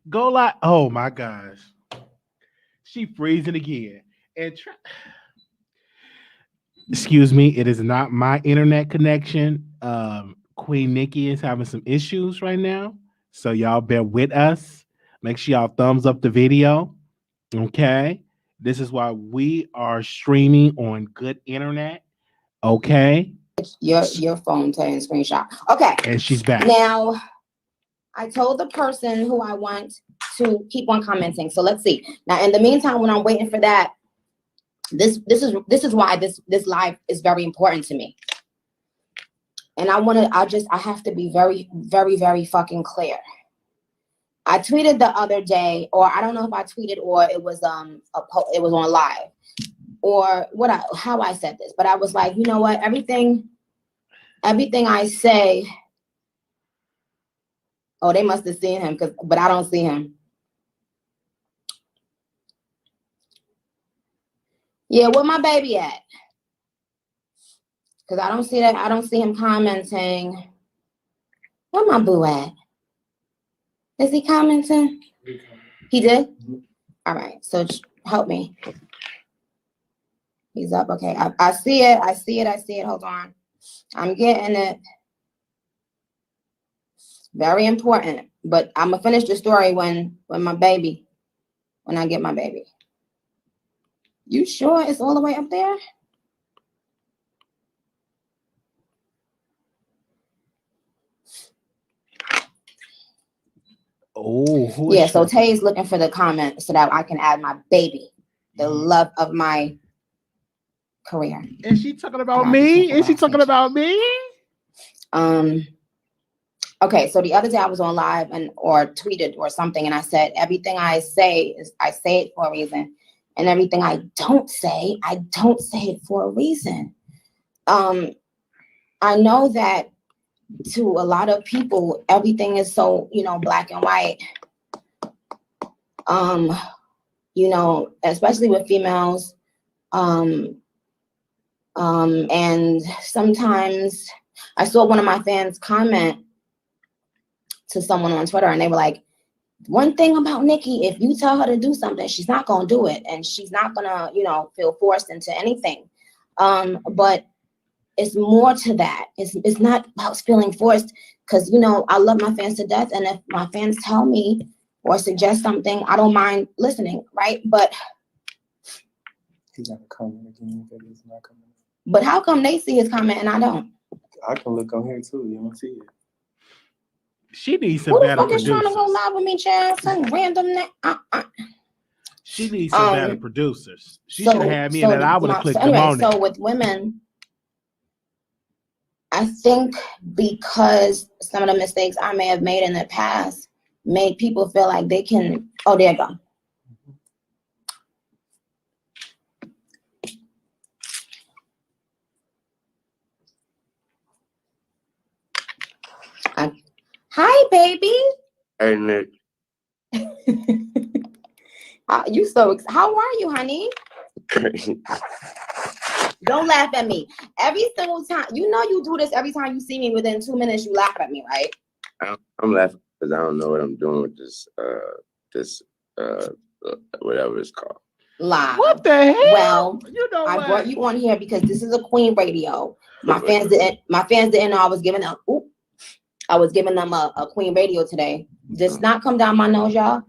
Go live. Oh my gosh. She freezing again. Excuse me, it is not my internet connection. Queen Nikki is having some issues right now. So y'all bear with us. Make sure y'all thumbs up the video. Okay. This is why we are streaming on good internet. Okay. Your phone taking screenshot. Okay. And she's back. Now I told the person who I want to keep on commenting. So let's see. Now in the meantime, when I'm waiting for that, this is why this live is very important to me. And I have to be very, very, very fucking clear. I tweeted the other day, or I don't know if I tweeted or it was it was on live, or how I said this, but I was like, you know what, everything I say. Oh, they must have seen him, but I don't see him. Yeah, where my baby at? Because I don't see that. I don't see him commenting. Where my boo at? Is he commenting? He did? All right. So help me. He's up. Okay. I see it. I see it. I see it. Hold on. I'm getting it. Very important. But I'm going to finish the story when I get my baby. You sure it's all the way up there? Oh, yeah. So Tay's looking for the comment so that I can add my baby, the love of my career. Is she talking about me? Is she talking about me? Okay. So the other day I was on live or tweeted or something, and I said everything I say it for a reason, and everything I don't say it for a reason. I know that to a lot of people, everything is so, black and white. Especially with females. And sometimes I saw one of my fans comment to someone on Twitter, and they were like, one thing about Nicki, if you tell her to do something, she's not going to do it. And she's not going to, feel forced into anything. But it's more to that. It's not about feeling forced, because, I love my fans to death. And if my fans tell me or suggest something, I don't mind listening, right? But he's not coming again. He's not coming. But how come they see his comment and I don't? I can look on here too. You don't see it. She needs some better producers. Who the fuck is trying to go live with me, child? Some random She needs some better producers. She should have had me, and I would have clicked them on it. So with women, I think because some of the mistakes I may have made in the past made people feel like they can. Oh, there you go. Hi, baby. Hey, Nick. How are you, honey? Don't laugh at me. Every single time, you do this every time you see me. Within 2 minutes, you laugh at me, right? I'm laughing because I don't know what I'm doing with this whatever it's called. Live. What the hell? Well, I brought you on here because this is a Queen Radio. My fans didn't know I was giving them. I was giving them a Queen Radio today. Does not come down my nose, y'all.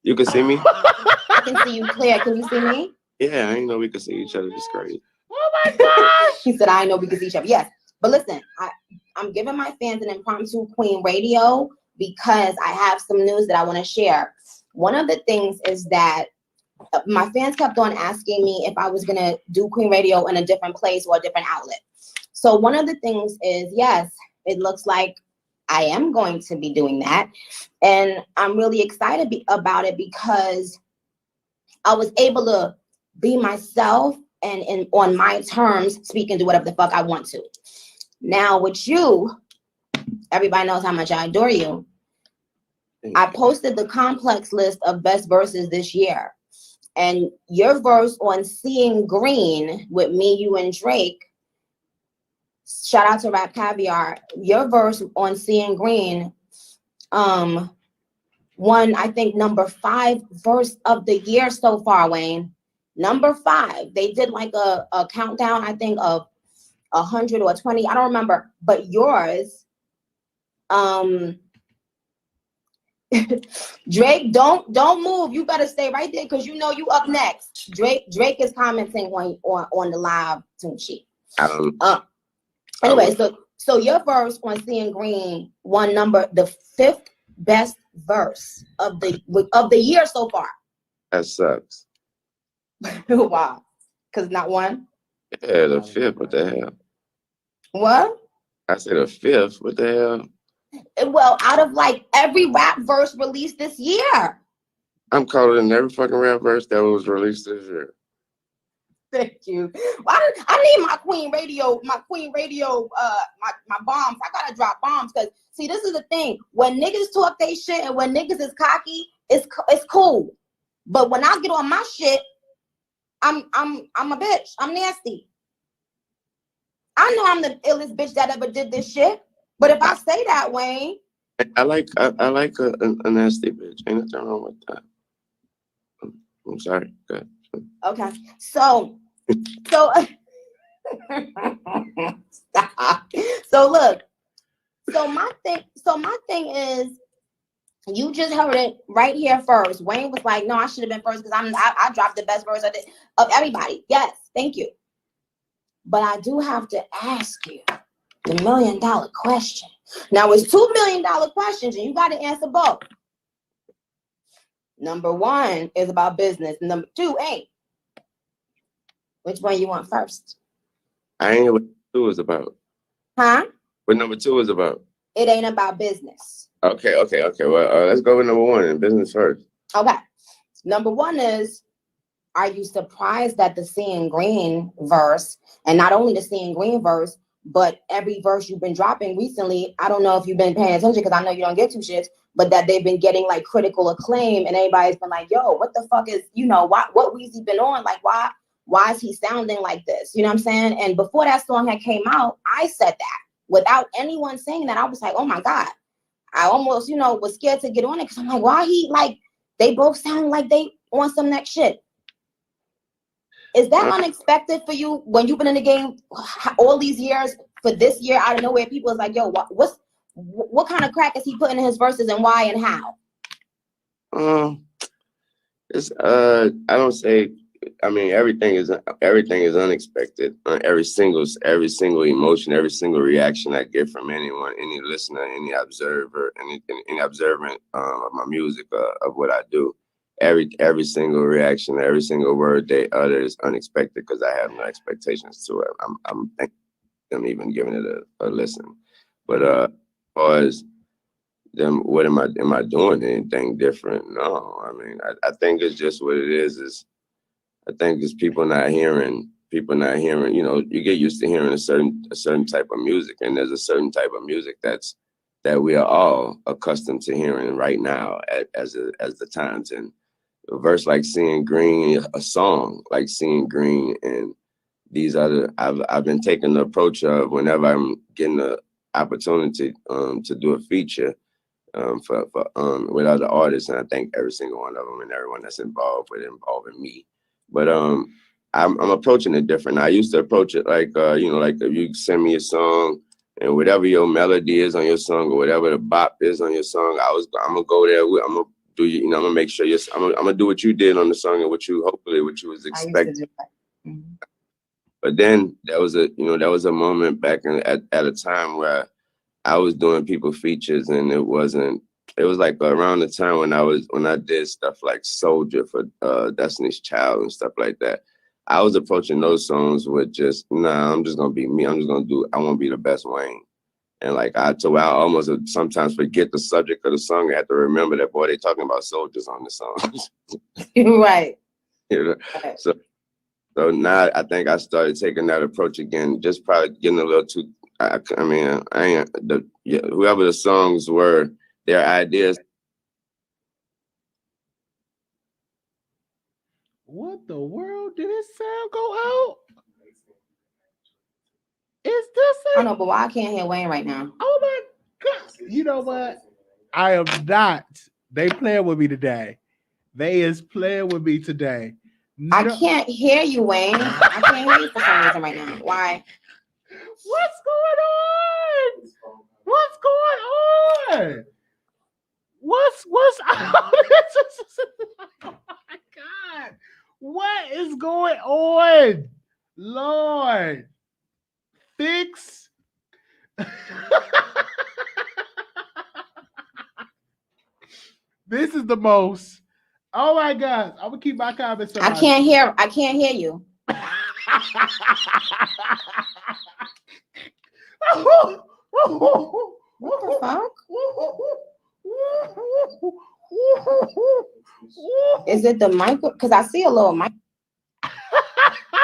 You can see me? I can see you clear. Can you see me? Yeah, I didn't know we could see each other. It's crazy. Oh my gosh! He said, I know we could see each other. Yes. But listen, I'm giving my fans an impromptu Queen Radio because I have some news that I want to share. One of the things is that my fans kept on asking me if I was going to do Queen Radio in a different place or a different outlet. So one of the things is, yes, it looks like I am going to be doing that. And I'm really excited about it because I was able to be myself and on my terms, speak and do whatever the fuck I want to. Now with you, everybody knows how much I adore you. I posted the complex list of best verses this year. And your verse on Seeing Green with me, you, and Drake, shout out to Rap Caviar, your verse on Seeing Green won, I think, number 5 verse of the year so far, Wayne. Number 5. They did like a countdown, I think, of 100 or 20. I don't remember. But yours, Drake, don't move. You better stay right there because you know you up next. Drake is commenting on the live tune sheet. Anyway, so your verse on Seeing Green won the 5th best verse of the year so far. That sucks. Wow. Because not one? Yeah, the 5th. What the hell? What? I said the 5th. What the hell? Well, out of like every rap verse released this year. I'm calling in every fucking rap verse that was released this year. Thank you. I need my Queen Radio, my bombs. I gotta drop bombs because see, this is the thing. When niggas talk they shit and when niggas is cocky, it's cool. But when I get on my shit, I'm a bitch. I'm nasty. I know I'm the illest bitch that ever did this shit. But if I say that, Wayne, I like a nasty bitch. Ain't nothing wrong with that. I'm sorry. Go ahead. Okay. So stop. So look. So my thing is, you just heard it right here first. Wayne was like, "No, I should have been first because I dropped the best verse of everybody." Yes, thank you. But I do have to ask you the $1 million question. Now it's $2 million questions, and you got to answer both. Number 1 is about business. Number 2 ain't. Which one you want first? I ain't know what 2 is about. Huh? What number 2 is about? It ain't about business. Okay. Well, let's go with number 1 and business first. Okay. Number 1 is, are you surprised that the Seeing Green verse, and not only the Seeing Green verse, but every verse you've been dropping recently? I don't know if you've been paying attention because I know you don't get 2 shits, but that they've been getting like critical acclaim, and everybody's been like, "Yo, what the fuck is what Weezy been on? Like, why is he sounding like this?" You know what I'm saying? And before that song had came out, I said that without anyone saying that. I was like, "Oh my god!" I almost was scared to get on it because I'm like, "Why he like?" They both sound like they on some next shit. Is that unexpected for you when you've been in the game all these years? For this year, out of nowhere, people is like, "Yo, what kind of crack is he putting in his verses and why and how?" It's I don't say. I mean, everything is unexpected. Every single emotion, every single reaction I get from anyone, any listener, any observer, any observant of my music, of what I do. Every single reaction, every single word they utter is unexpected because I have no expectations to it. I'm thanking them even giving it a listen. But as far as them, what am I doing anything different? No, I mean, I think it's just what it is. I think it's people not hearing. You get used to hearing a certain type of music, and there's a certain type of music that we are all accustomed to hearing right now as the times. And a verse like Seeing Green, a song like Seeing Green, and these other, I've been taking the approach of whenever I'm getting the opportunity to do a feature for with other artists, and I think every single one of them and everyone that's involving me. But I'm approaching it different. I used to approach it like like if you send me a song and whatever your melody is on your song or whatever the bop is on your song, I'm gonna go there. I'm gonna do I'm gonna make sure I'm gonna do what you did on the song and what you was expecting. Mm-hmm. But then there was a moment back at a time where I was doing people features, and it was like around the time when I did stuff like Soldier for Destiny's Child and stuff like that. I was approaching those songs with just, I'm just gonna be me. I want to be the best Wayne. And like I almost sometimes forget the subject of the song. I have to remember that, boy, they talking about soldiers on the song. Right. Right. So now I think I started taking that approach again, just probably getting a little too. Whoever the songs were, their ideas. What the world did this sound go out? Is this it? I know, but why I can't hear Wayne right now? Oh my god! You know what? I am not They playing with me today. They is playing with me today. I can't hear you, Wayne. I can't hear you for some reason right now. Why? What's going on? What's going on? What's oh, oh my God. What is going on? Lord. Fix. This is the most. Oh my God. I'm gonna keep my comments. I can't hear you. What the fuck? Is it the mic? Because I see a little mic.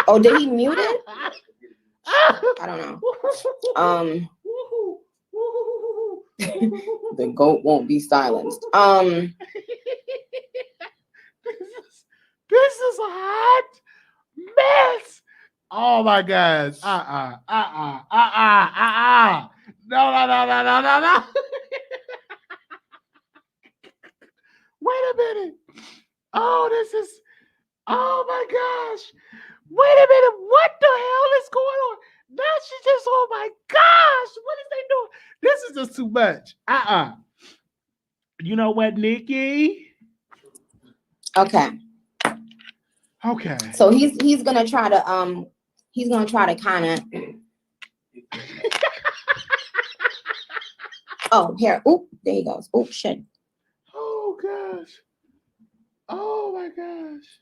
Oh, did he mute it? I don't know. The goat won't be silenced. This is a hot mess. Oh my God. No. Wait a minute. Oh, oh my gosh. Wait a minute. What the hell is going on? Now she just, oh my gosh. What is they doing? This is just too much. You know what, Nikki? Okay. So he's gonna try to kind of. Oh, here. Oop, there he goes. Oop, shit. Oh gosh. Oh my gosh.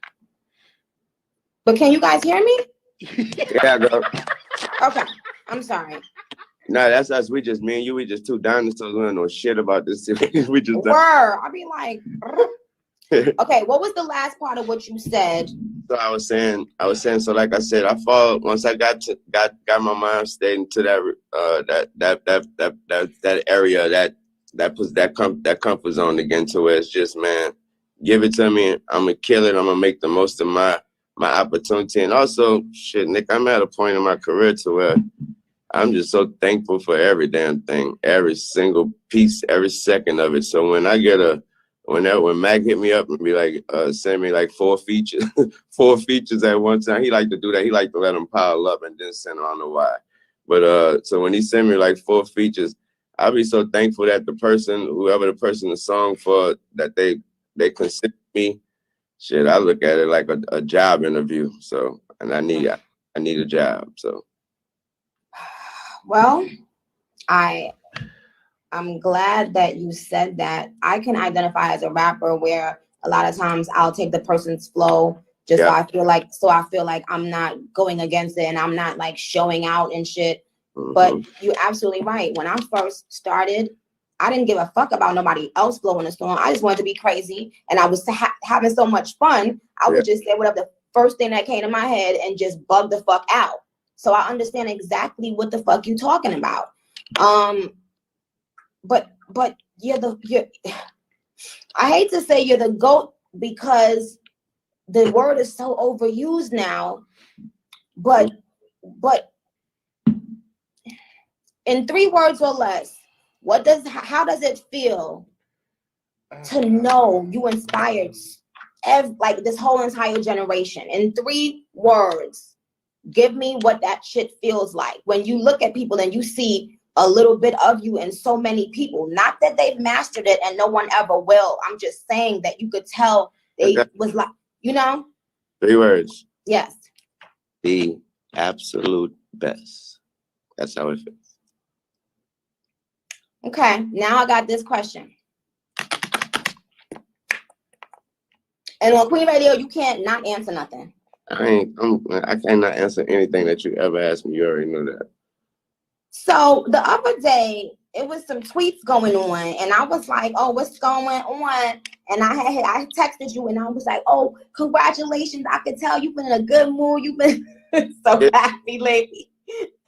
But can you guys hear me? Yeah, girl. Okay. I'm sorry. No, that's us. We just, me and you, we just two dinosaurs. We don't know shit about this. We just. I'll be like. Okay, what was the last part of what you said? So I was saying, so like I said, I fall once I got my mind stayed into that area, that comfort zone again, to where it's just, man, give it to me, I'm gonna kill it, I'm gonna make the most of my opportunity. And also, shit, Nick, I'm at a point in my career to where I'm just so thankful for every damn thing, every single piece, every second of it. So when I get when Mac hit me up and be like, send me like 4 features, 4 features at one time. He liked to do that. He liked to let them pile up and then send them. I don't know why. But so when he sent me like 4 features, I'll be so thankful that the person, whoever the person the song for, that they consider me. Shit, I look at it like a job interview. So, and I need a job. So. Well, I'm glad that you said that. I can identify as a rapper where a lot of times I'll take the person's flow just so I feel like I'm not going against it and I'm not like showing out and shit. Mm-hmm. But you're absolutely right. When I first started, I didn't give a fuck about nobody else flowing the song. I just wanted to be crazy, and I was having so much fun. I would just say whatever the first thing that came to my head and just bug the fuck out. So I understand exactly what the fuck you talking about. But I hate to say you're the GOAT because the word is so overused now, but in 3 words or less, how does it feel to know you inspired like this whole entire generation? In 3 words, give me what that shit feels like when you look at people and you see a little bit of you in so many people. Not that they've mastered it and no one ever will. I'm just saying that you could tell they was like, 3 words. Yes. The absolute best. That's how it feels. Okay, now I got this question. And on Queen Radio, you can't not answer nothing. I cannot answer anything that you ever asked me. You already know that. So the other day, it was some tweets going on, and I was like, "Oh, what's going on?" And I texted you, and I was like, "Oh, congratulations! I can tell you've been in a good mood. You've been so happy lately."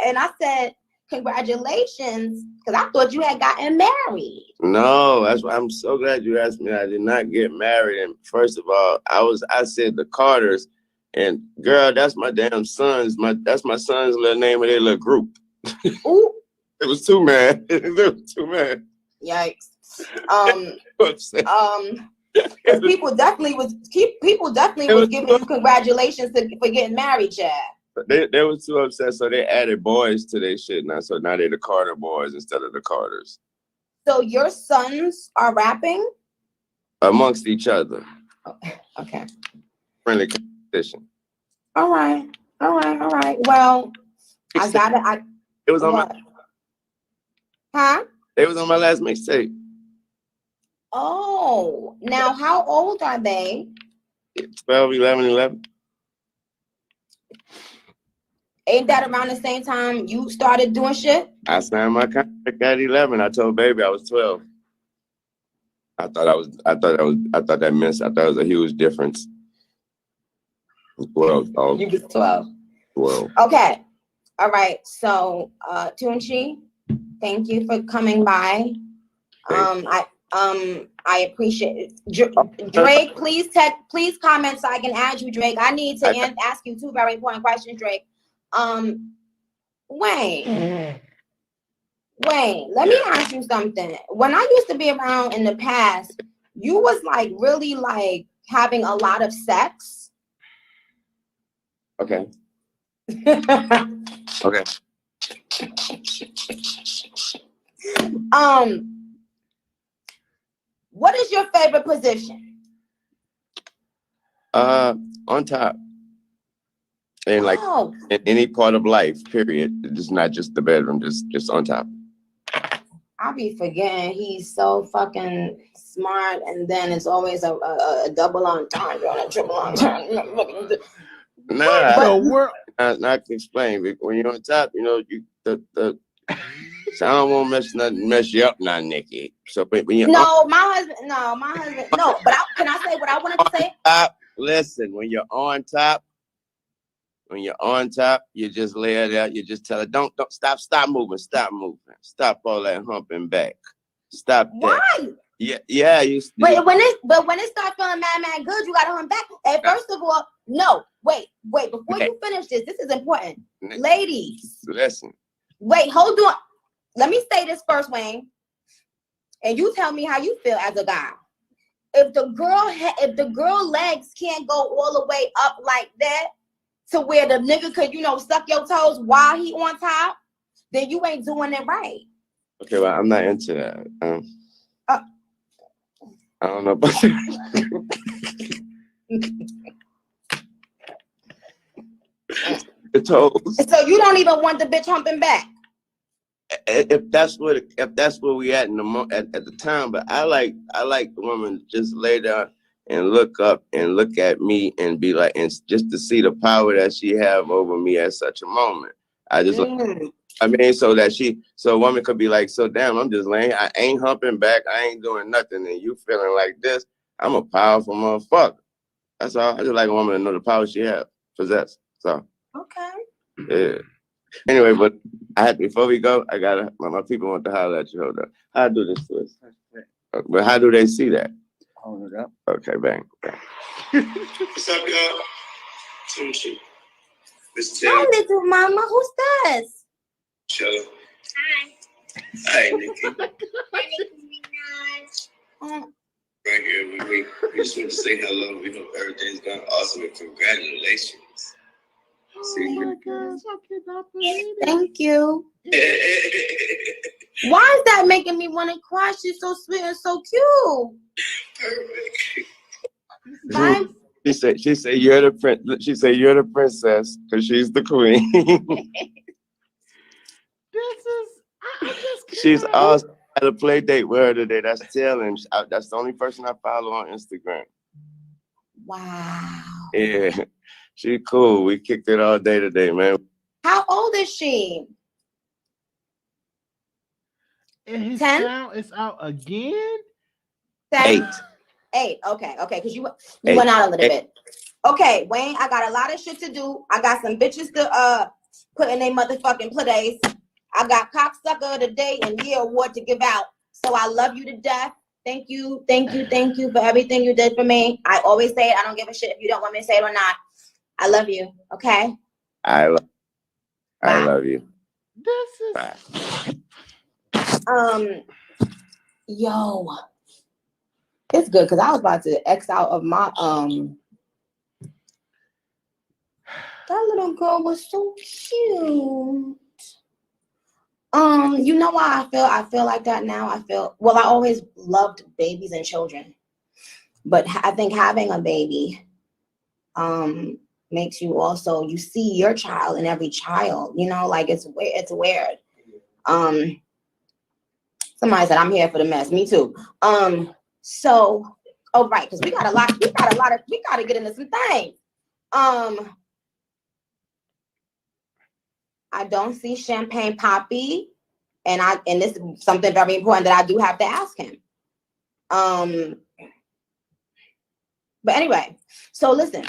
And I said, "Congratulations," because I thought you had gotten married. No, I'm so glad you asked me. I did not get married, and first of all, I said the Carters, and girl, that's my damn son's. That's my son's little name of their little group. Ooh. It was 2 man. It was 2 man. Yikes. Because people definitely was giving you congratulations for getting married, Chad. They were too upset, so they added boys to their shit now. So now they're the Carter boys instead of the Carters. So your sons are rapping amongst each other. Okay. Friendly competition. All right. Well, it was on my. Huh? It was on my last mixtape. Oh, now how old are they? 12, 11, 11. Ain't that around the same time you started doing shit? I signed my contract at 11. I told baby I was 12. I thought that was a huge difference. 12. Oh. You was 12. 12. Okay. All right. So, Tunchi, thank you for coming by. I appreciate it. Drake, please comment so I can add you, Drake. I need to ask you two very important questions, Drake. Wayne, let me ask you something. When I used to be around in the past, you was like really like having a lot of sex. Okay. Okay. What is your favorite position? On top. And like in any part of life, period. It's not just the bedroom, just on top. I'll be forgetting he's so fucking smart, and then it's always a double entendre and a triple entendre. Not to explain. When you're on top, you know the. So I don't want to mess you up now, Nikki. So when you're my husband. No, but can I say what I wanted to say? Listen, when you're on top, you just lay it out. You just tell her, don't stop moving, stop all that humping back, stop that. Why? Yeah. But when it starts feeling mad good, you gotta hump back. And first of all, no, wait. Before you finish this is important, ladies. Listen. Wait, hold on. Let me say this first, Wayne, and you tell me how you feel as a guy. If the girl legs can't go all the way up like that to where the nigga could, suck your toes while he on top, then you ain't doing it right. Okay, well, I'm not into that. I don't know about the toes. So you don't even want the bitch humping back. If that's where we at in at the time, but I like the woman to just lay down and look up and look at me and be like, and just to see the power that she have over me at such a moment. I just, so a woman could be like, so damn, I'm just laying, I ain't humping back, I ain't doing nothing, and you feeling like this, I'm a powerful motherfucker. That's all. I just like a woman to know the power she possess. So. Okay. Yeah. Anyway, but before we go, my people want to holler at you. Hold up. How I do this to us? But how do they see that? Hold it up. Okay, bang. What's up, y'all? Tunchi. Hi, little mama. Who's this? Chilla. Hi, Nicki. Hi, Nicki Minaj. Right here with me. We just want to say hello. We hope everything's going awesome and congratulations. Oh my gosh, I cannot believe it. Thank you. Why is that making me want to cry? She's so sweet and so cute. Perfect. Bye. She said you're the prince. She said you're the princess because she's the queen. She's awesome. I had a play date with her today. That's telling. That's the only person I follow on Instagram. Wow. Yeah. She cool. We kicked it all day today, man. How old is she? And his 10? sound is out again? 8. Okay. Because you went out a little bit. Okay, Wayne, I got a lot of shit to do. I got some bitches to put in their motherfucking plays. I got cocksucker of the day and year award to give out. So I love you to death. Thank you for everything you did for me. I always say it. I don't give a shit if you don't want me to say it or not. I love you. Okay. I love you. This is Um, Yo, it's good because I was about to X out of my that little girl was so cute. You know why I feel like that now? I always loved babies and children, but I think having a baby makes you also, you see your child in every child, you know, like it's weird. Somebody said I'm here for the mess. Me too. So, oh right, because we got to get into some things. I don't see Champagne Poppy, and this is something very important that I do have to ask him. But anyway, so listen.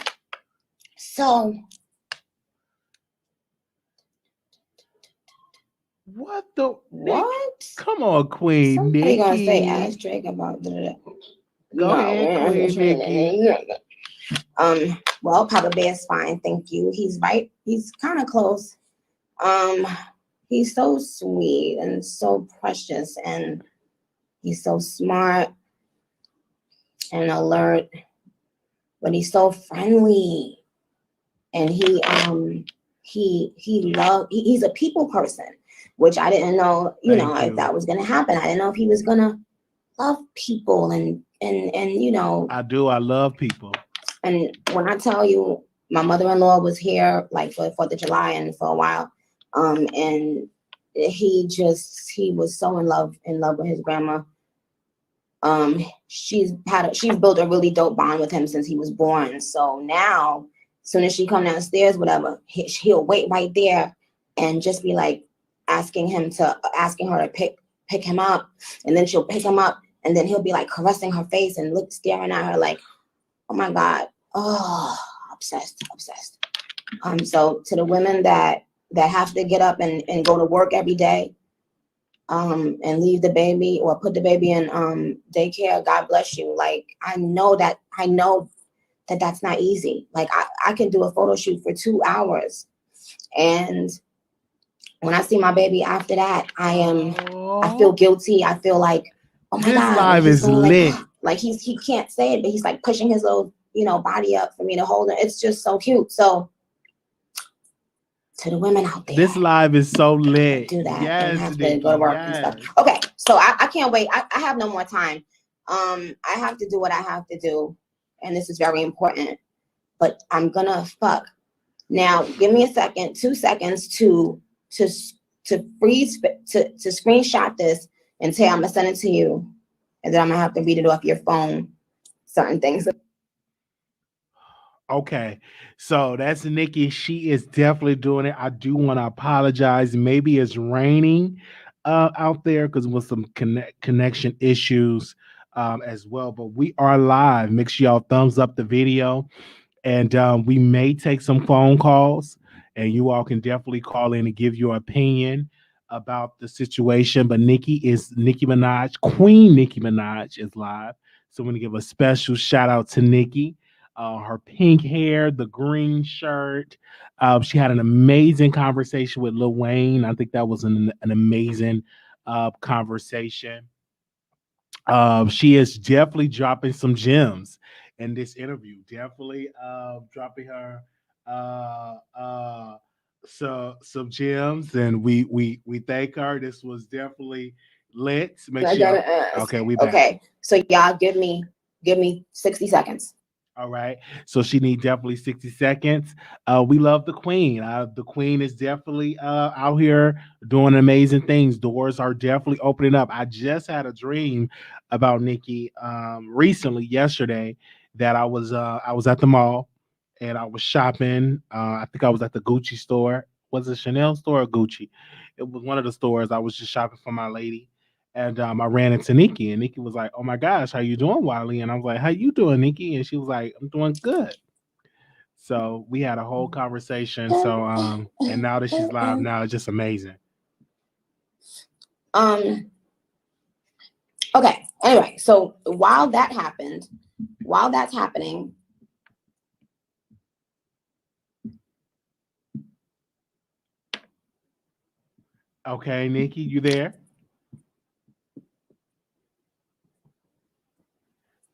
So What the what? Come on, Queen Somebody Nicki. gonna say ask Drake about Go ahead, Queen Nicki. Well, Papa Bear's fine, thank you. He's right. He's kind of close. He's so sweet and so precious, and he's so smart and alert, but he's so friendly. And he's a people person, which I didn't know, if that was gonna happen. I didn't know if he was gonna love people and I love people. And when I tell you, my mother-in-law was here like for 4th of July and for a while. And he was so in love with his grandma. She's built a really dope bond with him since he was born. So now, as soon as she come downstairs, whatever, he'll wait right there and just be like asking her to pick him up, and then she'll pick him up, and then he'll be like caressing her face and staring at her like, oh my God, oh, obsessed. So to the women that have to get up and go to work every day, and leave the baby or put the baby in daycare, God bless you. Like, I know that that's not easy. Like, I can do a photo shoot for 2 hours, and when I see my baby after that, I feel guilty. I feel like, oh my this God, live is lit. Like he can't say it, but he's like pushing his little body up for me to hold it. It's just so cute. So to the women out there, this live is so lit. Do that. Yes, and have Nicki, to go to work and stuff. Okay, so I can't wait. I have no more time. I have to do what I have to do, and this is very important. But I'm gonna fuck. Now, give me a second, 2 seconds to freeze to screenshot this and say I'm gonna send it to you, and then I'm gonna have to read it off your phone. Certain things. Okay, so that's Nicki. She is definitely doing it. I do want to apologize. Maybe it's raining out there because with some connection issues as well. But we are live. Make sure y'all thumbs up the video, and we may take some phone calls, and you all can definitely call in and give your opinion about the situation. But Nicki Minaj, Queen Nicki Minaj is live. So I'm going to give a special shout out to Nicki. Her pink hair, the green shirt. She had an amazing conversation with Lil Wayne. I think that was an amazing conversation. She is definitely dropping some gems in this interview. Definitely dropping her some gems, and we thank her. This was definitely lit. Make sure. Okay, we back. Okay, so y'all give me 60 seconds. All right. So she need definitely 60 seconds. We love the queen. The queen is definitely out here doing amazing things. Doors are definitely opening up. I just had a dream about Nicki recently, yesterday, that I was at the mall and I was shopping. I think I was at the Gucci store. Was it Chanel store or Gucci? It was one of the stores. I was just shopping for my lady. And I ran into Nicki, and Nicki was like, "Oh my gosh, how you doing, Wiley?" And I was like, "How you doing, Nicki?" And she was like, "I'm doing good." So we had a whole conversation. So and now that she's live, now it's just amazing. Okay. Anyway, so while that's happening, Okay, Nicki, you there?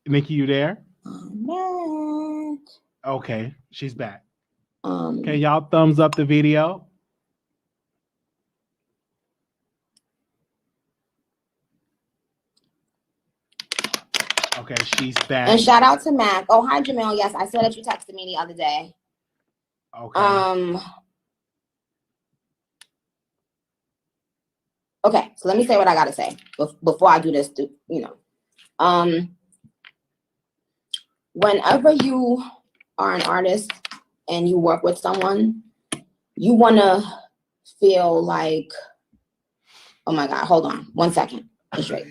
Nikki, you there? I'm back. Okay, she's back. Um, Can y'all thumbs up the video? Okay, she's back. and shout out to Mac. Oh, hi, Jamil. Yes, I saw that you texted me the other day. Okay. Okay, so let me say what I gotta say before I do this. Whenever you are an artist and you work with someone, you wanna feel like, oh my God, hold on 1 second. It's right.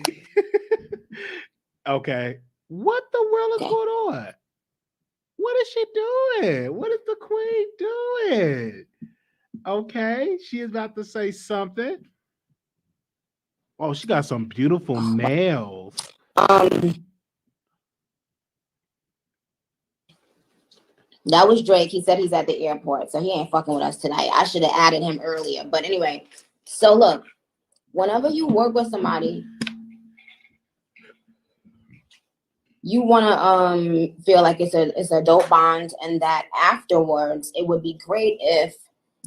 Okay. What the world is going on? What is she doing? What is the queen doing? Okay, she is about to say something. Oh, she got some beautiful nails. That was Drake. He said he's at the airport, so he ain't fucking with us tonight. I should have added him earlier. But anyway, so look, whenever you work with somebody, you want to feel like it's a dope bond, and that afterwards it would be great if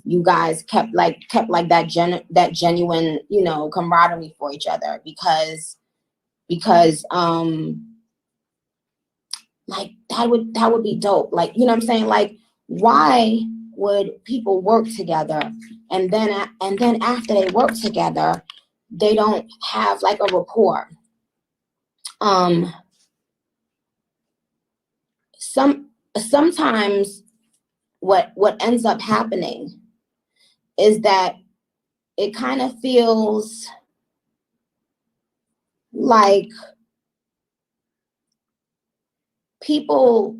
you guys kept that genuine, camaraderie for each other, because like that would be dope. Like, you know what I'm saying? Like, why would people work together and then after they work together, they don't have like a rapport? Sometimes what ends up happening is that it kind of feels like people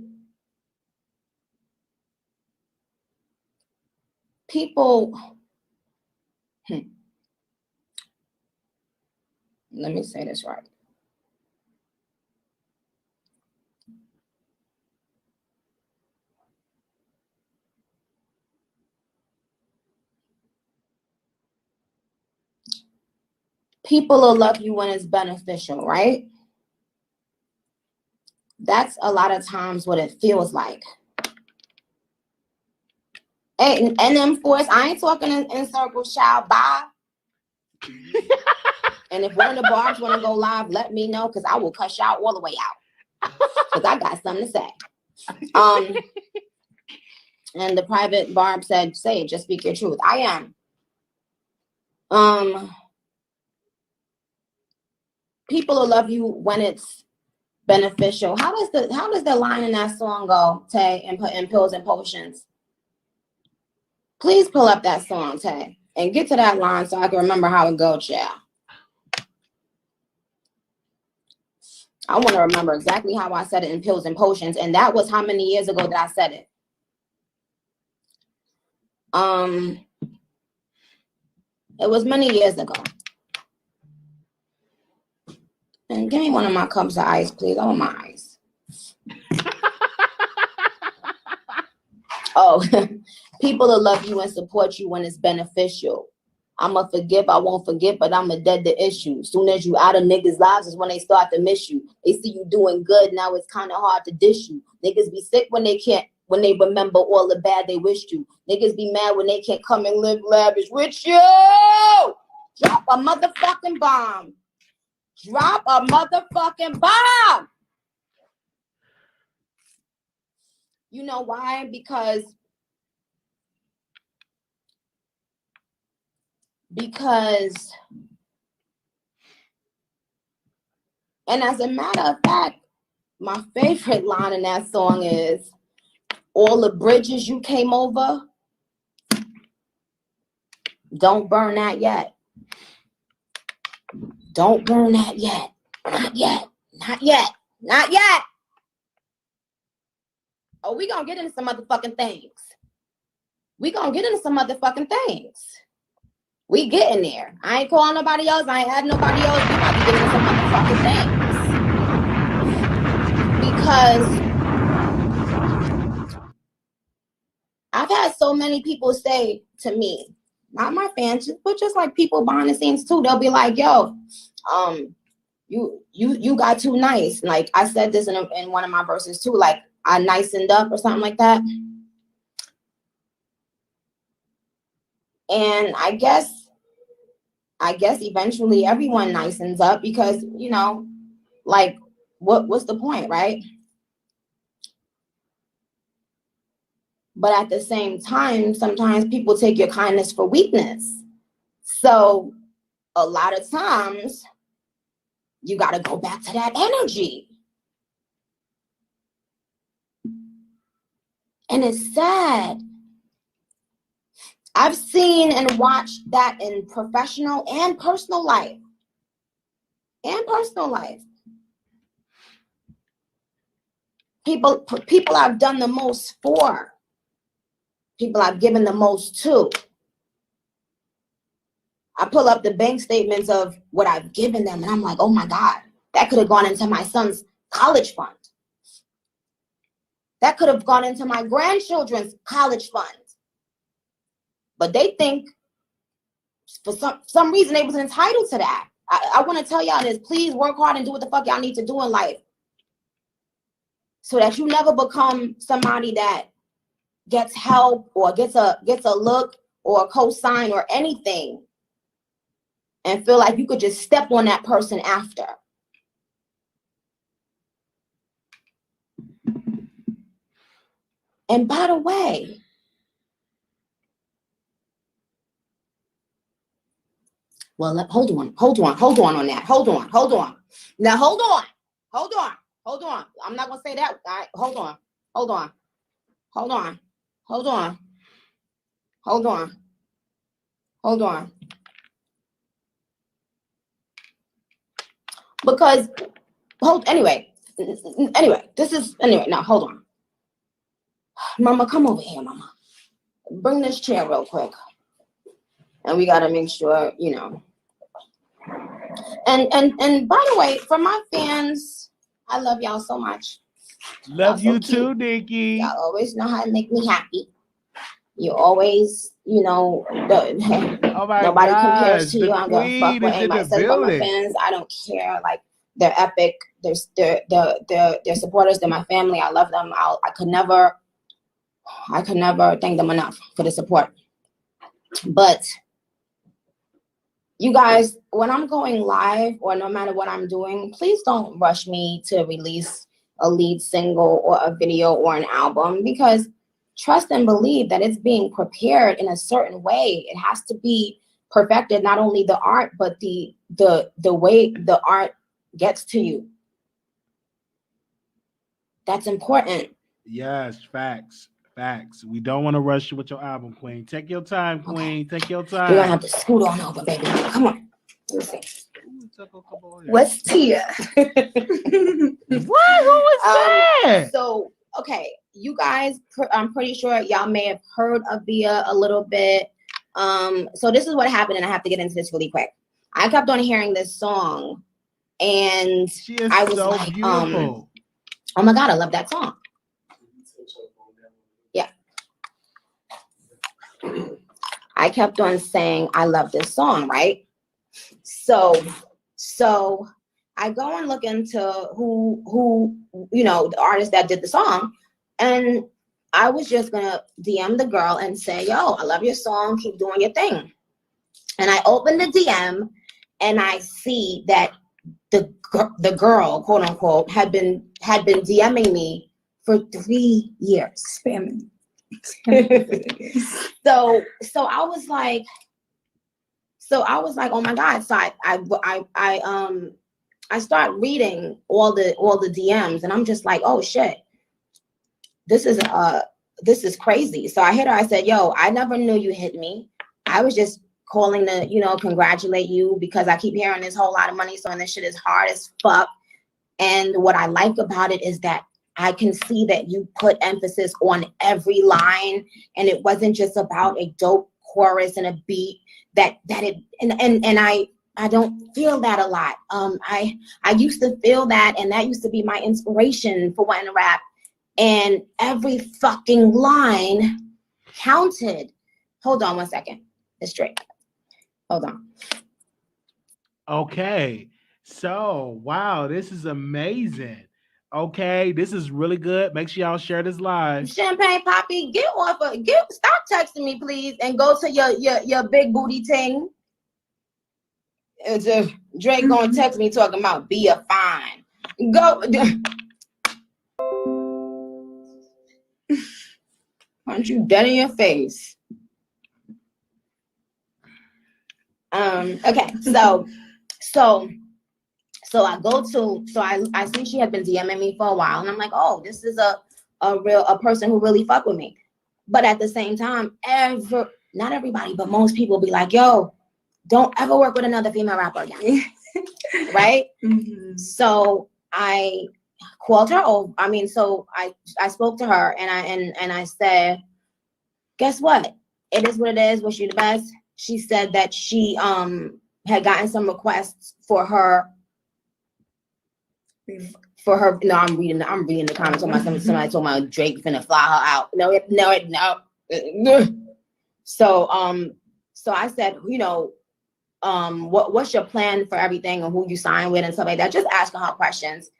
let me say this right. People will love you when it's beneficial, right? That's a lot of times what it feels like. And then force, I ain't talking in circles, child. Bye. And if one of the barbs want to go live, let me know, because I will cuss y'all all the way out. Because I got something to say. And the private barb said, say it, just speak your truth. I am. People will love you when it's beneficial. How does the line in that song go, Tay, and put in Pills and Potions? Please pull up that song, Tay, and get to that line so I can remember how it goes, yeah. I want to remember exactly how I said it in Pills and Potions, and that was how many years ago that I said it. It was many years ago. And give me one of my cups of ice, please. I want my ice. Oh, people will love you and support you when it's beneficial. I'ma forgive, I won't forget, but I'ma dead the issue. Soon as you out of niggas' lives is when they start to miss you. They see you doing good, now it's kind of hard to dish you. Niggas be sick when they remember all the bad they wished you. Niggas be mad when they can't come and live lavish with you. Drop a motherfucking bomb. Drop a motherfucking bomb. You know why? Because and as a matter of fact, my favorite line in that song is, all the bridges you came over, don't burn that yet. Don't burn that yet. Not yet. Not yet. Not yet. Oh, we gonna get into some motherfucking things. We gonna get into some motherfucking things. We getting there. I ain't calling nobody else. I ain't adding nobody else. We about to get into some motherfucking things. Because I've had so many people say to me, not my fans, but just like people behind the scenes too, they'll be like, yo, you got too nice. Like I said this in one of my verses too, like I nicened up or something like that. And I guess eventually everyone nicens up because, you know, like what's the point, right? But at the same time, sometimes people take your kindness for weakness. So a lot of times you got to go back to that energy. And it's sad. I've seen and watched that in professional and personal life. People I've done the most for. People I've given the most to. I pull up the bank statements of what I've given them, and I'm like, oh my God, that could have gone into my son's college fund. That could have gone into my grandchildren's college fund. But they think for some reason they was entitled to that. I want to tell y'all this. Please work hard and do what the fuck y'all need to do in life, so that you never become somebody that gets help or gets a look or a cosign or anything and feel like you could just step on that person after. And by the way, well, hold on on that. Hold on. Now, hold on. I'm not going to say that. All right, hold on. Because, anyway, now, hold on. Mama, come over here, Mama. Bring this chair real quick. And we got to make sure, you know. And by the way, for my fans, I love y'all so much. Love you too, Nicki. Y'all always know how to make me happy. You always, you know, nobody compares to you. I don't give a fuck what anybody says about my fans. I don't care. Like, they're epic. They're supporters. They're my family. I love them. I could never thank them enough for the support. But you guys, when I'm going live or no matter what I'm doing, please don't rush me to release a lead single or a video or an album, because trust and believe that it's being prepared in a certain way. It has to be perfected, not only the art, but the way the art gets to you. That's important. Yes, facts. We don't want to rush you with your album, Queen. Take your time, Queen. Okay. Take your time. We're gonna have to scoot on over, baby. Come on. Let's see. What's Tia? What? Who was that? So, okay, you guys, I'm pretty sure y'all may have heard of Via a little bit. So this is what happened, and I have to get into this really quick. I kept on hearing this song, and I was so like, beautiful. Oh my God, I love that song. Yeah. I kept on saying, I love this song, right? So I go and look into who you know, the artist that did the song, and I was just gonna DM the girl and say, yo, I love your song, keep doing your thing. And I open the DM and I see that the girl, quote unquote, had been DMing me for 3 years. Spamming. So I was like, oh my God. So I start reading all the DMs, and I'm just like, oh shit, this is crazy. So I hit her. I said, yo, I never knew you hit me. I was just calling to, you know, congratulate you, because I keep hearing this whole lot of money, so, and this shit is hard as fuck. And what I like about it is that I can see that you put emphasis on every line, and it wasn't just about a dope chorus and a beat and I don't feel that a lot. I used to feel that, and that used to be my inspiration for wanting to rap. And every fucking line counted. Hold on 1 second. It's straight. Hold on. Okay. So, wow, this is amazing. Okay, this is really good. Make sure y'all share this live. Champagne Poppy, stop texting me, please, and go to your big booty thing. Drake gonna text me talking about be a fine. Go. Aren't you dead in your face? Okay, so I go to, I see she had been DMing me for a while, and I'm like, oh, this is a person who really fuck with me. But at the same time, not everybody, but most people be like, yo, don't ever work with another female rapper again. Right? Mm-hmm. So I called her over. I spoke to her and I said, guess what? It is what it is. Wish you the best. She said that she had gotten some requests for her. No, I'm reading the comments. Somebody told my Drake finna fly her out. No. So I said, what's your plan for everything and who you sign with and stuff like that? Just asking her questions.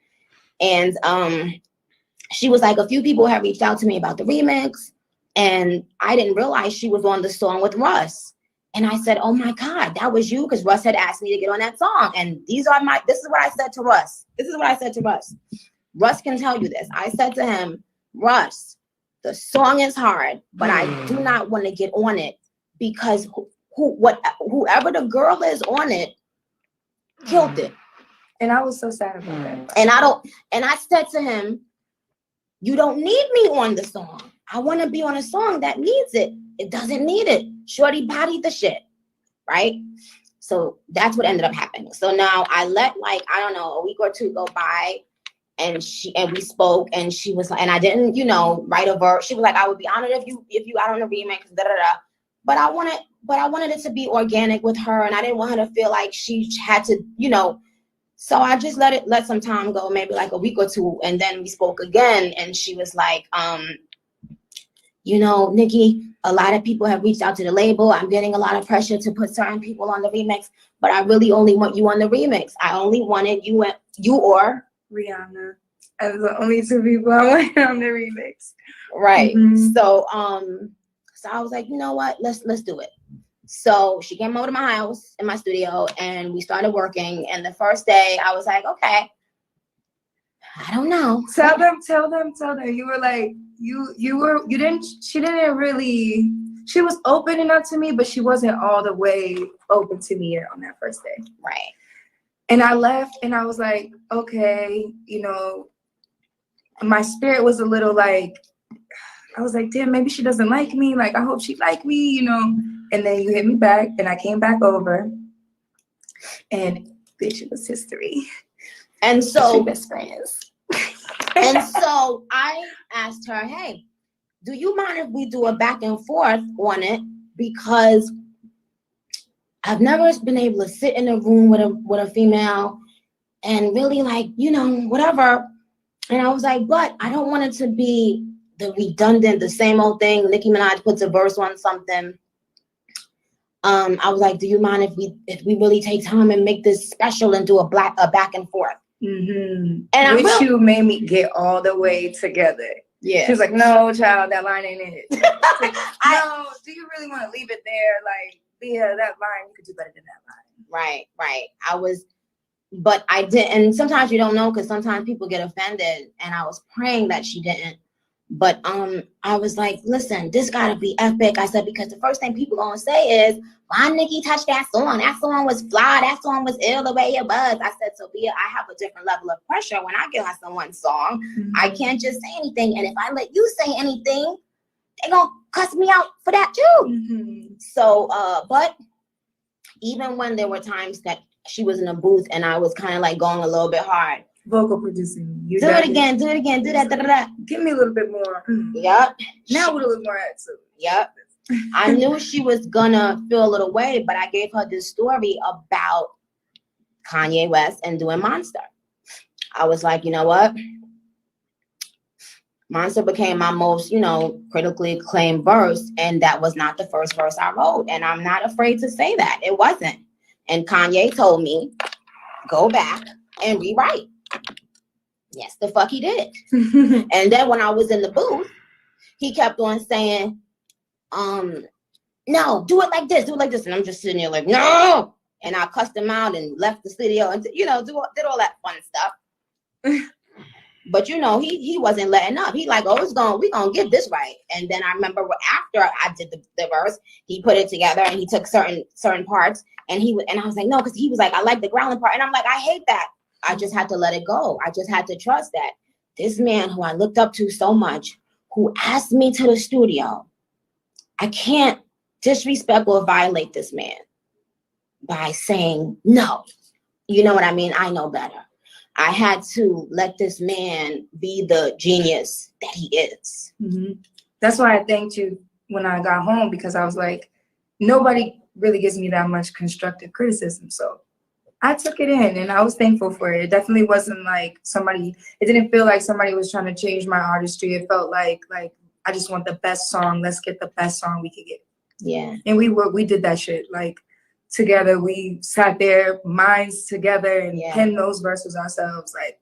And she was like, a few people have reached out to me about the remix, and I didn't realize she was on the song with Russ. And I said, oh my God, that was you? Because Russ had asked me to get on that song. And this is what I said to Russ. Russ can tell you this. I said to him, Russ, the song is hard, but I do not want to get on it because whoever the girl is on it killed it. And I was so sad about that. And I said to him, you don't need me on the song. I want to be on a song that needs it. It doesn't need it. Shorty bodied the shit, right? So that's what ended up happening. So now I let a week or two go by, and we spoke, and she was like, and I didn't, write a verse. She was like, I would be honored if you got on a remix, da da da. But I wanted it to be organic with her, and I didn't want her to feel like she had to, So I just let some time go, maybe like a week or two, and then we spoke again, and she was like, Nicki, a lot of people have reached out to the label. I'm getting a lot of pressure to put certain people on the remix, but I really only want you on the remix. I only wanted you or Rihanna as the only two people I wanted on the remix. Right. Mm-hmm. So I was like, you know what? Let's do it. So she came over to my house in my studio, and we started working. And the first day I was like, okay, I don't know. Tell them. You were like, she was open enough to me, but she wasn't all the way open to me on that first day. Right. And I left, and I was like, okay, my spirit was a little like, I was like, damn, maybe she doesn't like me. Like, I hope she like me, And then you hit me back, and I came back over, and bitch, it was history. And so best friends. And so I asked her, hey, do you mind if we do a back and forth on it? Because I've never been able to sit in a room with a female and really whatever. And I was like, but I don't want it to be the redundant, the same old thing. Nicki Minaj puts a verse on something. I was like, do you mind if we really take time and make this special and do a back and forth? Mm-hmm. And you made me get all the way together. Yeah. She was like, no, child, that line ain't it. Like, no, do you really want to leave it there? Like, yeah, that line, you could do better than that line. Right. But I didn't. Sometimes you don't know, because sometimes people get offended, and I was praying that she didn't. But I was like, listen, this gotta be epic. I said, because the first thing people gonna say is, why Nicki touched that song? That song was fly. That song was ill the way it was. I said, Sophia, I have a different level of pressure when I give her someone's song. Mm-hmm. I can't just say anything. And if I let you say anything, they're gonna cuss me out for that too. Mm-hmm. So, but even when there were times that she was in a booth and I was kind of like going a little bit hard. Vocal producing. Do it again, do that, da. Give me a little bit more. Yep. Now with a little more attitude. Yep. I knew she was gonna feel a little way, but I gave her this story about Kanye West and doing Monster. I was like, you know what? Monster became my most, critically acclaimed verse, and that was not the first verse I wrote. And I'm not afraid to say that. It wasn't. And Kanye told me, go back and rewrite. Yes, the fuck he did. And then when I was in the booth, he kept on saying, no, do it like this, do it like this. And I'm just sitting there like, no. And I cussed him out and left the studio and, did all that fun stuff. But, he wasn't letting up. He like, we gonna get this right. And then I remember after I did the verse, he put it together and he took certain parts and I was like, no, because he was like, I like the growling part. And I'm like, I hate that. I just had to let it go. I just had to trust that this man who I looked up to so much, who asked me to the studio, I can't disrespect or violate this man by saying no. You know what I mean? I know better. I had to let this man be the genius that he is. Mm-hmm. That's why I thanked you when I got home, because I was like, nobody really gives me that much constructive criticism. So I took it in and I was thankful for it. It definitely wasn't like it didn't feel like somebody was trying to change my artistry. It felt like I just want the best song. Let's get the best song we could get. Yeah. And we did that shit like together. We sat there, minds together, and penned those verses ourselves. Like,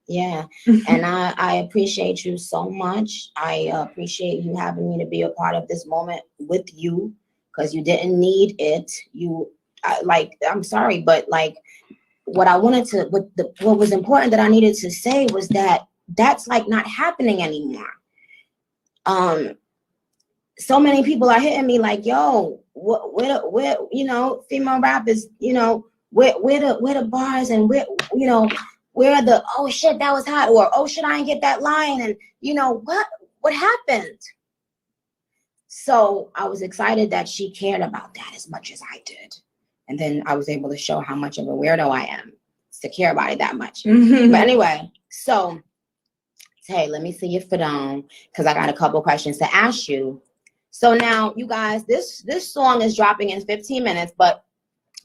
yeah. And I appreciate you so much. I appreciate you having me to be a part of this moment with you, because you didn't need it. I'm sorry, but like what was important that I needed to say was that that's like not happening anymore. So many people are hitting me like, yo, where female rappers, where the bars, and where are the, oh shit, that was hot, or oh shit, I didn't get that line, and what happened? So I was excited that she cared about that as much as I did. And then I was able to show how much of a weirdo I am to care about it that much. But anyway, so hey, let me see your phone, because I got a couple questions to ask you. So now, you guys, this song is dropping in 15 minutes, but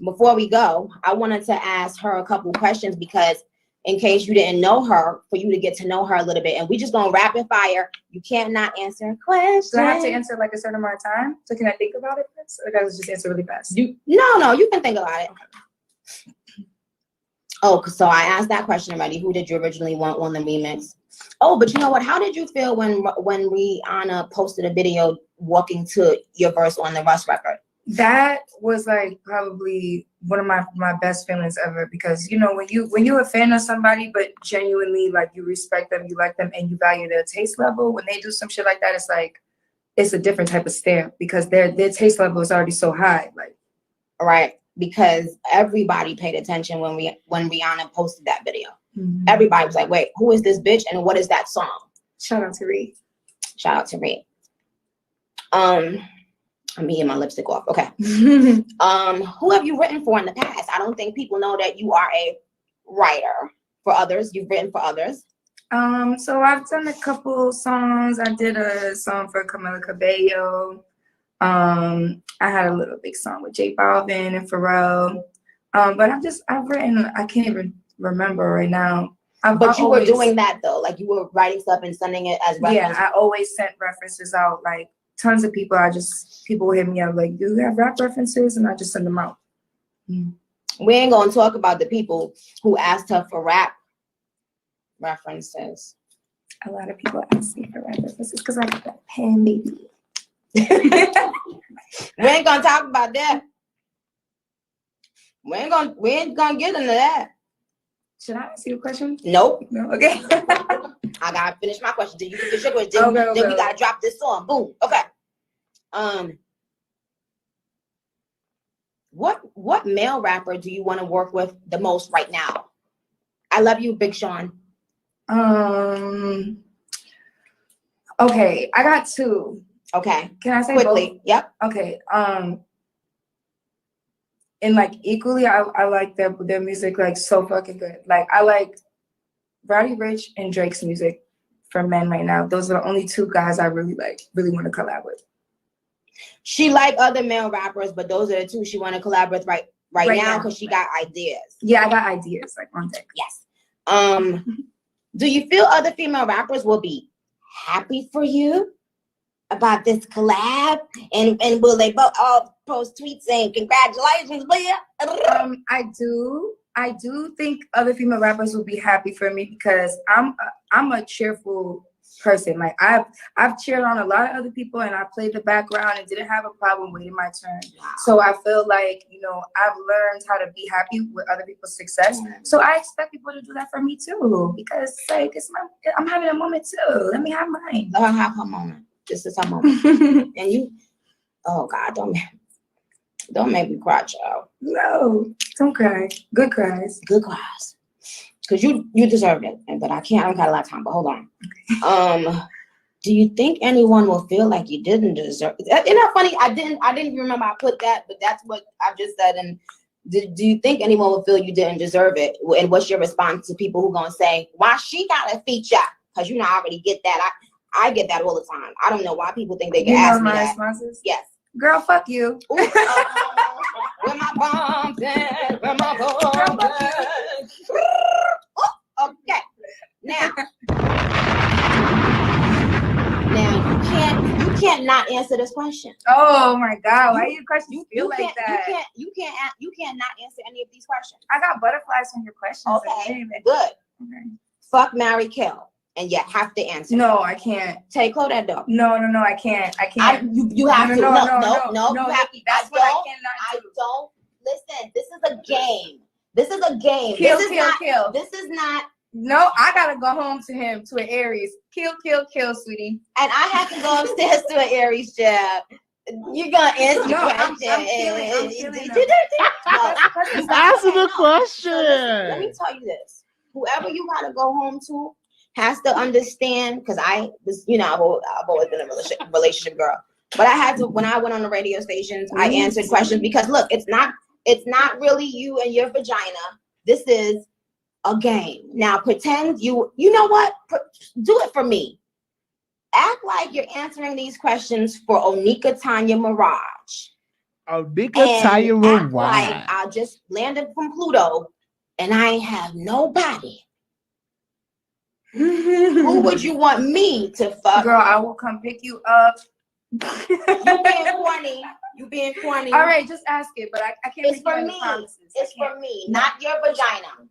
before we go, I wanted to ask her a couple questions, because in case you didn't know her, for you to get to know her a little bit, and we just gonna rapid fire. You can't not answer a question. Do I have to answer like a certain amount of time? So can I think about it first, or can I just answer really fast? No, you can think about it. Oh, so I asked that question already. Who did you originally want on the remix? Oh, but you know what? How did you feel when Rihanna posted a video walking to your verse on the Russ record? That was like probably one of my best feelings ever, because when you're a fan of somebody but genuinely like you respect them, you like them, and you value their taste level, when they do some shit like that, it's like it's a different type of stamp, because their taste level is already so high. Like, right, because everybody paid attention when Rihanna posted that video. Mm-hmm. Everybody was like, wait, who is this bitch and what is that song? Shout out to Reed. I'm eating my lipstick off. Okay. Who have you written for in the past? I don't think people know that you are a writer for others. You've written for others. So I've done a couple songs. I did a song for Camila Cabello. I had a little big song with J Balvin and Pharrell. But I've written, I can't even remember right now. But you were doing that though, like you were writing stuff and sending it as references. Yeah, I always sent references out. Like tons of people, people hit me up like, do you have rap references? And I just send them out. We ain't gonna talk about the people who asked her for rap references. A lot of people ask me for rap references because I got that pen, baby. We ain't gonna talk about that. We ain't gonna get into that. Should I ask you a question? Nope. No. Okay. I gotta finish my question. Then you can finish your question. Then we gotta drop this song. Boom. Okay. What male rapper do you want to work with the most right now? I love you, Big Sean. Okay, I got two. Okay. Can I say quickly? Both? Yep. Okay. And like equally, I like their music like so fucking good. Like I like Roddy Ricch and Drake's music for men right now. Those are the only two guys I really want to collab with. She like other male rappers, but those are the two she want to collab with right now because she got ideas. Yeah, I got ideas like on deck. Yes. Do you feel other female rappers will be happy for you about this collab? And will they both all post tweets saying congratulations, Leah? I do. I do think other female rappers will be happy for me because I'm a cheerful person. Like I've cheered on a lot of other people and I played the background and didn't have a problem waiting my turn. So I feel like, you know, I've learned how to be happy with other people's success. So I expect people to do that for me too, because like I'm having a moment too. Let me have mine. Let her have her moment. This is her moment. And you, oh God, don't make me cry, child. No, don't cry. Good cries. Good cries. Because you deserve it. But I don't got a lot of time, but hold on. Do you think anyone will feel like you didn't deserve it? Isn't that funny? I didn't even remember I put that, but that's what I just said. And do you think anyone will feel you didn't deserve it? And what's your response to people who gonna say, why she got a feature? Because you know I already get that. I get that all the time. I don't know why people think they can ask me that. Responses? Yes. Girl, fuck you. Where my bombs at? Where my bombs at? Okay. Now you can't not answer this question. Oh my God, why you question you feel like that? You can't not answer any of these questions. I got butterflies from your questions. Okay, good. Okay. Fuck, marry, kill, and you have to answer. No, I can't. Tay, close that door. No, I can't. You have to. No. Nikki, that's what I cannot do. Don't listen. This is a game. This is a game. Kill. This is not. No, I gotta go home to him, to an Aries. Kill, sweetie. And I have to go upstairs to an Aries job. You're gonna answer the question. I'm killing Answer the question. Let me tell you this. Whoever you gotta go home to has to understand, because I was, you know, I've always been a relationship girl. But I had to, when I went on the radio stations, I answered questions because look, it's not really you and your vagina. This is a game. Now pretend you know what? Do it for me. Act like you're answering these questions for Onika Tanya Mirage. Onika Tanya Mirage. Like I just landed from Pluto and I have nobody. Who would you want me to fuck? Girl, I will come pick you up. You being corny. All right, just ask it, but I can't It's for me. It's for me, not your vagina.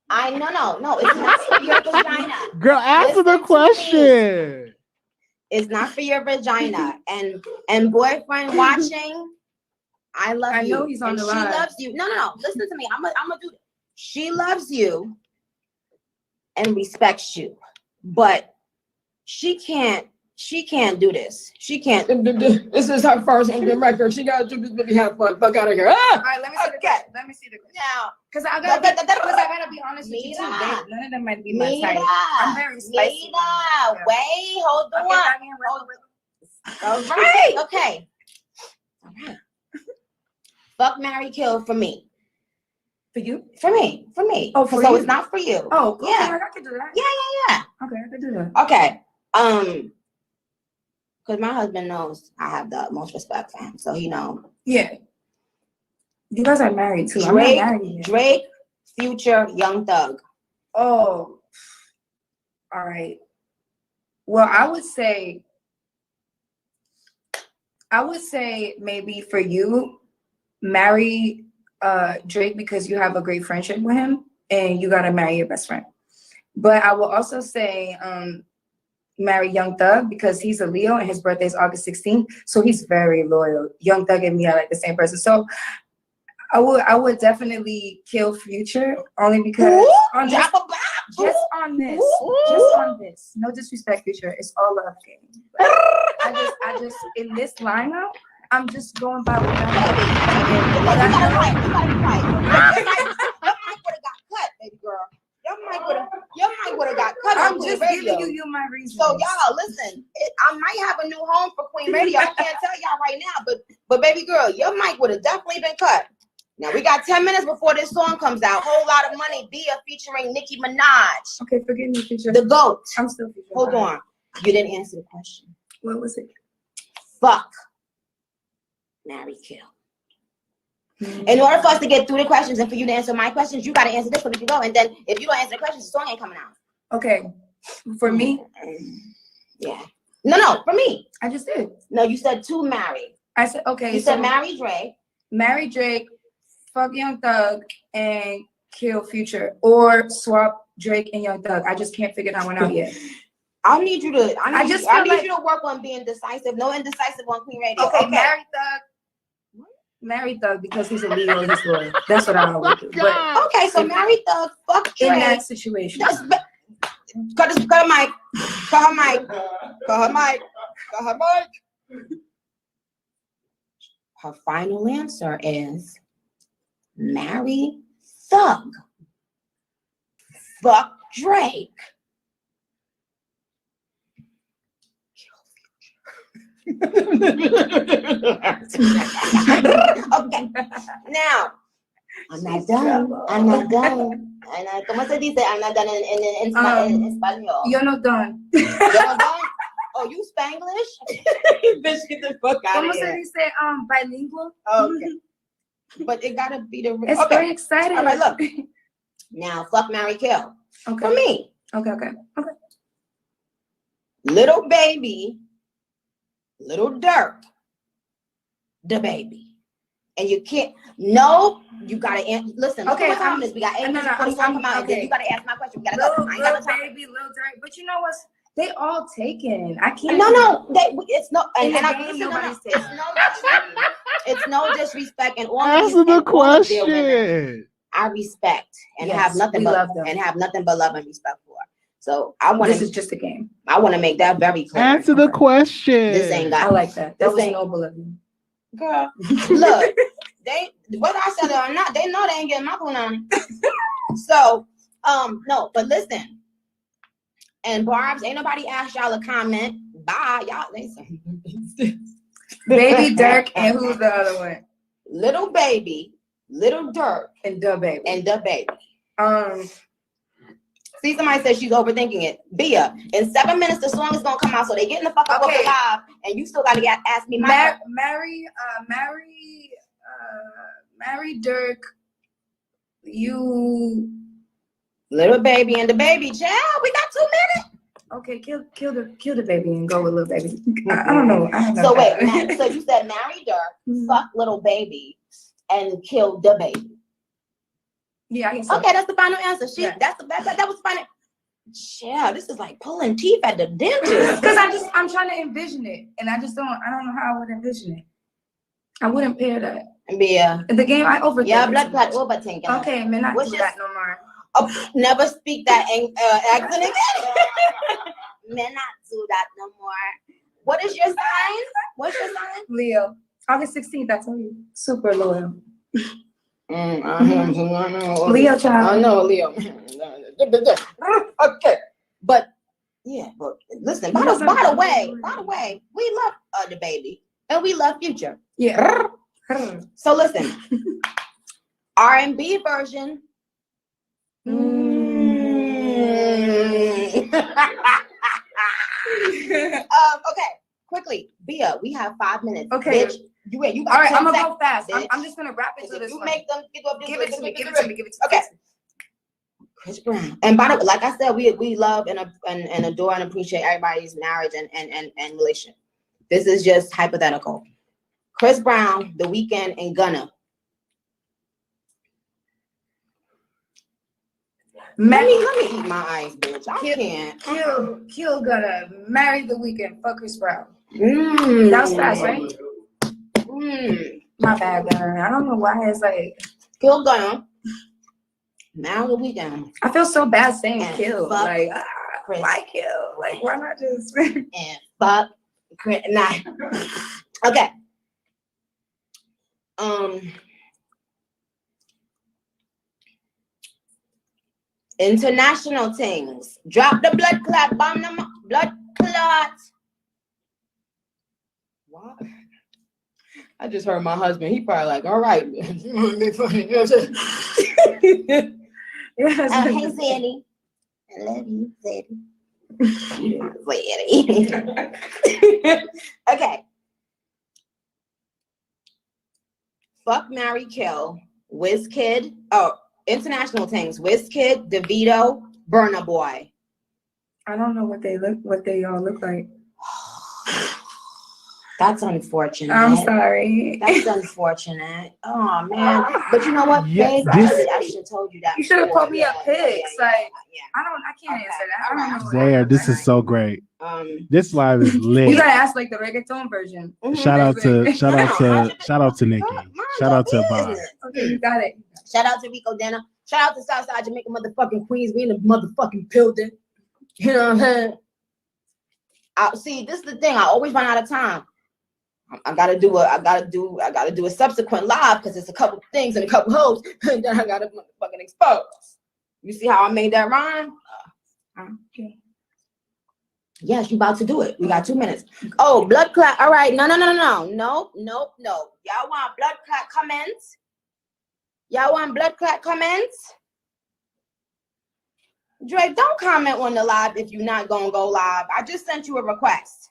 No, it's not for your vagina. Girl, answer the question. It's not for your vagina. And boyfriend watching, I love you. I know he's on the line. She loves you. No. Listen to me. I'm gonna do this. She loves you and respects you, but she can't do this. She can't. This is her first Indian record. She gotta do this. Let me have fun. Fuck out of here. All right, let me see the question. Let me see the question. Now, because I gotta be honest with you too. None of them might be my type. I'm very spicy. Wait, hold on. All right. Okay. All right. Fuck, marry, kill for me. For you? For me. Oh, for so you? It's not for you. Oh, yeah. I can do that. Yeah. Okay, I can do that. Okay. Because my husband knows I have the most respect for him, so he knows. Yeah. You guys are married too. Drake, Future, Young Thug. Oh. All right. Well, I would say maybe for you, marry Drake because you have a great friendship with him and you gotta marry your best friend. But I will also say marry Young Thug because he's a Leo and his birthday is August 16th, so he's very loyal. Young Thug and me are like the same person. So I would definitely kill Future only because just on this. No disrespect, Future. It's all love game. I just in this lineup, I'm just going by what I Your mic would have got cut. I'm just giving you my reasons. So y'all, listen. I might have a new home for Queen Radio. I can't tell y'all right now, but baby girl, your mic would have definitely been cut. Now we got 10 minutes before this song comes out. Whole Lot of Money, Bia featuring Nicki Minaj. Okay, forgive me, Future. The GOAT. I'm still Future. Hold on. You didn't answer the question. What was it? Fuck, marry, kill. In order for us to get through the questions and for you to answer my questions, you got to answer this so we can go. And then if you don't answer the questions, the song ain't coming out. Okay. For me? Yeah. No, for me. I just did. No, you said to marry. I said, okay. You said marry Drake. Marry Drake, fuck Young Thug, and kill Future or swap Drake and Young Thug. I just can't figure that one out yet. I need you to. I need like, you to work on being decisive. No indecisive on Queen Radio. Okay, marry Thug because he's a Leo. He's loyal. That's what I would do. But okay, so marry Thug. Fuck Drake. In that situation. Cut her mic. Cut her mic. Cut her mic. Cut her mic. Her final answer is marry Thug. Fuck Drake. Okay. Now, I'm not done. I'm not done. ¿Cómo se dice? I'm not done in español. You're not done. You're not done? Oh, you Spanglish? Bitch, get the fuck out ¿Cómo of here. se dice bilingual? Okay. But it gotta be the It's very exciting. All right, look. Now, fuck, marry, kill. Okay. For me. Okay. Little Baby, Little Dirk, the baby. And you can't, no, you gotta answer. Listen, okay, what time is we got 8 minutes before the song come out. Okay. You gotta ask my question. We gotta go. I ain't got no time. Baby, Little Dirk. But you know what? They all taken. I can't. No, it's no. And In the I game, listen, nobody's it's no. It's no disrespect, and all Answer the question. I respect and Yes, have nothing we but love them. and have nothing but love and respect for. So I want This is just a game. I want to make that very clear. Answer the question. This ain't got. I like that. That This was ain't- noble of you. Girl, look, they whether I said it or not, they know they ain't getting my punani. So, no, but listen. And Barb's, ain't nobody asked y'all a comment. Bye, y'all. Listen. Baby Dirk and who's the other one? Little Baby, Little Dirk, And the baby. and the baby. See, somebody said she's overthinking it. Bia, in 7 minutes the song is gonna come out, so they getting the fuck up Okay. live, and you still gotta ask me my. Marry Dirk. You Little Baby and the baby, child. We got 2 minutes. okay? Kill the baby and go with Little Baby. I don't know. So wait, so you said marry Dirk, fuck Little Baby, and kill the baby. Yeah, I guess so. Okay, that's the final answer. Yeah. That was final. Yeah, this is like pulling teeth at the dentist. Because I'm trying to envision it, and I don't know how I would envision it. I wouldn't pair that. Yeah. The game I overthink. Yeah, it blood too clot much. overthinking. Okay, man, not What's do your- that no more. Oh, never speak that accent again. Men not do that no more. What is your sign? What's your sign? Leo, August 16th. I told you, super loyal. I know. Leo child. I know, Leo. Okay, but yeah, but listen. By the way, we love the baby and we love Future. Yeah. So listen, R&B version. Okay, quickly, Bia. We have 5 minutes. Okay. Bitch, you got All right, 10 I'm gonna seconds, go fast. bitch. I'm just gonna wrap it to If this you one. make them give up, Give it to me. Okay. Chris Brown. And by the way, like I said, we love and adore and appreciate everybody's marriage and relation. This is just hypothetical. Chris Brown, The Weeknd, and Gunna. Let me eat my eyes, bitch. I can't. Kill Gunna. Marry The Weeknd. Fuck Chris Brown. That was fast, right? My bad, Gunna. I don't know why it's like Kill Gunna. Marry The Weeknd. I feel so bad saying And kill. fuck Like Chris. why kill? Like why not just And fuck Chris. Nah. Okay. International things. Drop the blood clot. Bomb them. Blood clot. What? I just heard my husband. He probably like, all right. yes. Hey, Sandy. I love you, Sandy. Sandy. Okay. Fuck, marry, kill. WizKid. Oh, international things. WizKid, DeVito, Burna Boy. I don't know what they all look like. That's unfortunate. I'm sorry. That's unfortunate. Oh man. But you know what, Yeah, babe? this- I should have told you that. You should have before. put me up pics. Yeah. I can't answer that. I don't know. Zaire, this is so great. This live is You lit. gotta ask like the reggaeton version. Shout out to Nikki. Shout out to Bob. Okay, you got it. Shout out to Rico Dana. Shout out to Southside Jamaica motherfucking Queens. We in the motherfucking building. You know what I'm saying? See, this is the thing. I always run out of time. I gotta do a subsequent live because it's a couple things and a couple hoes, and then I gotta motherfucking expose. You see how I made that rhyme? Okay. Yes, you about to do it. We got 2 minutes. Oh, blood clot. All right. No. Y'all want blood clot comments? Y'all want blood clot comments? Drake, don't comment on the live if you're not gonna go live. I just sent you a request.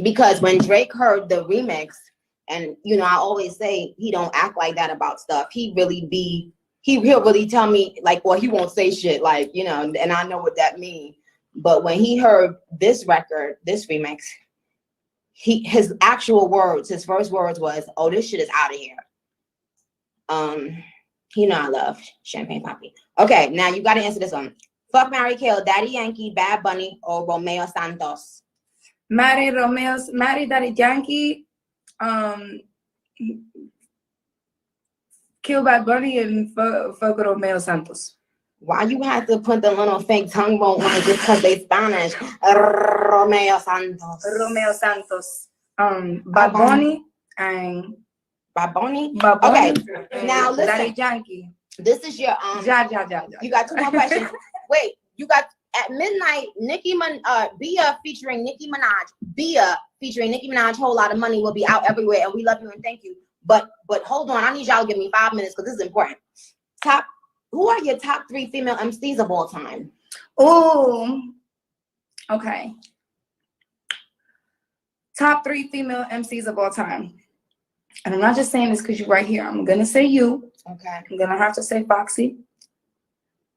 Because when Drake heard the remix, and you know, I always say he don't act like that about stuff. He'll really tell me like, well, he won't say shit like, you know, and I know what that means. But when he heard this record, this remix, his actual words, his first words was, "Oh, this shit is out of here." You know I love Champagne Papi. Okay, now you got to answer this one. Fuck, marry, kill, Daddy Yankee, Bad Bunny, or Romeo Santos. Marry Daddy Yankee, kill Bad Bunny, and fuck Romeo Santos. Why you had to put the little fake tongue bone on it just because they Spanish? Romeo Santos. Romeo Santos. Bad Bunny and Bad Bunny? Bad Bunny. Okay, now listen. Daddy Yankee. This is your Ja. You got 2 more questions. Wait, you got at midnight, Bia featuring Nicki Minaj, Whole Lot of Money will be out everywhere, and we love you and thank you. But hold on, I need y'all to give me 5 minutes because this is important. Who are your top 3 female MCs of all time? Oh, okay. Top 3 female MCs of all time. And I'm not just saying this because you're right here. I'm gonna say you. Okay. I'm gonna have to say Foxy.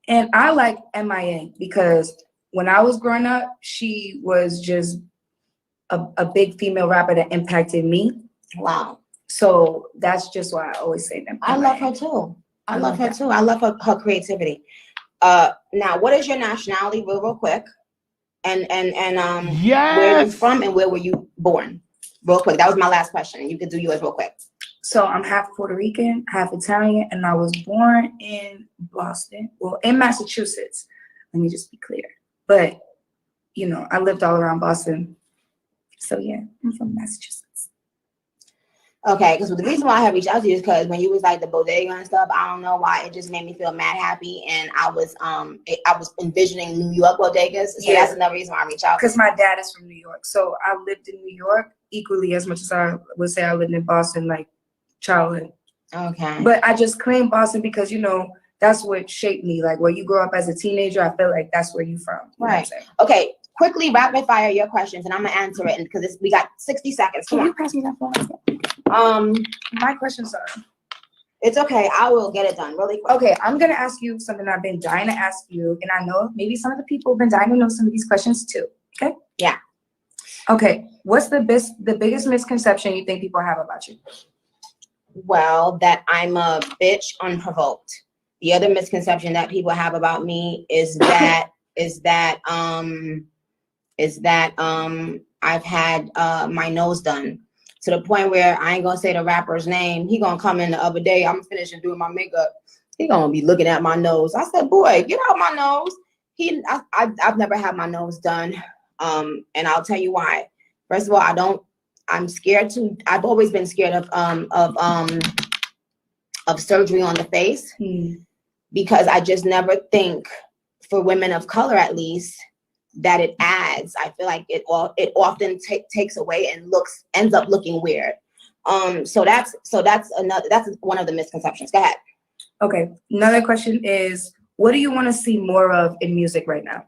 And I like MIA because when I was growing up, she was just a big female rapper that impacted me. Wow. So that's just why I always say them. I love her too. I love her creativity. Now, what is your nationality, real quick? And Yes. Where are you from and where were you born? Real quick. That was my last question. You could do yours real quick. So I'm half Puerto Rican, half Italian, and I was born in Boston. Well, in Massachusetts. Let me just be clear. But, you know, I lived all around Boston. So yeah, I'm from Massachusetts. Okay, because the reason why I have reached out to you is because when you was like the bodega and stuff, I don't know why it just made me feel mad happy, and I was envisioning New York bodegas, so Yeah. that's another reason why I reached out. Because my dad is from New York, so I lived in New York equally as much as I would say I lived in Boston, like childhood. Okay. But I just claim Boston because you know that's what shaped me. Like where you grow up as a teenager, I feel like that's where you from. You know what I'm saying? Okay. Quickly rapid fire your questions, and I'm gonna answer it because we got 60 seconds. Come Can on. you pass me that phone? My questions are. It's okay. I will get it done really quick. Okay, I'm gonna ask you something I've been dying to ask you, and I know maybe some of the people have been dying to know some of these questions too. Okay? Yeah. Okay. What's the biggest misconception you think people have about you? Well, that I'm a bitch unprovoked. The other misconception that people have about me is that I've had my nose done to the point where I ain't gonna say the rapper's name. He gonna come in the other day. I'm finishing doing my makeup. He gonna be looking at my nose. I said, boy, get out my nose. I've never had my nose done. And I'll tell you why. First of all, I'm scared to. I've always been scared of surgery on the face because I just never think, for women of color at least, that it adds. I feel like it often takes away and ends up looking weird. So that's one of the misconceptions. Go ahead. Okay. Another question is, what do you want to see more of in music right now?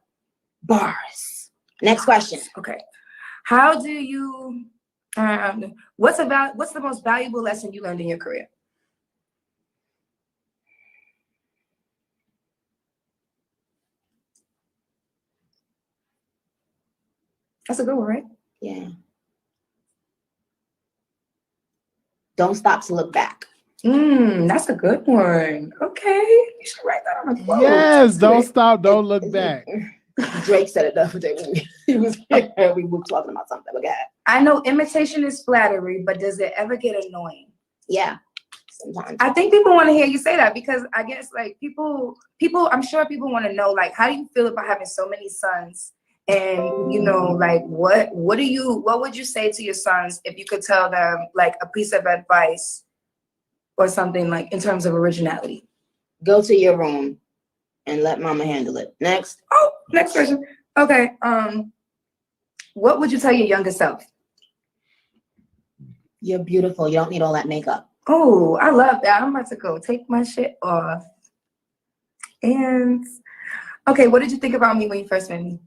Bars. Next question. Okay. How do you? What's the most valuable lesson you learned in your career? That's a good one, right? Yeah. Don't stop to look back. That's a good one. Okay. You should write that on a quote. Yes, don't stop, don't look back. Drake said it the other day when he was here and we were talking about something. Okay. I know imitation is flattery, but does it ever get annoying? Yeah. Sometimes. I think people want to hear you say that because I guess like people, I'm sure people want to know, like, how do you feel about having so many sons? And you know, like what would you say to your sons if you could tell them like a piece of advice or something like in terms of originality? Go to your room and let mama handle it. Next. Oh, next question. Okay. What would you tell your younger self? You're beautiful. You don't need all that makeup. Oh, I love that. I'm about to go take my shit off. And okay, what did you think about me when you first met me?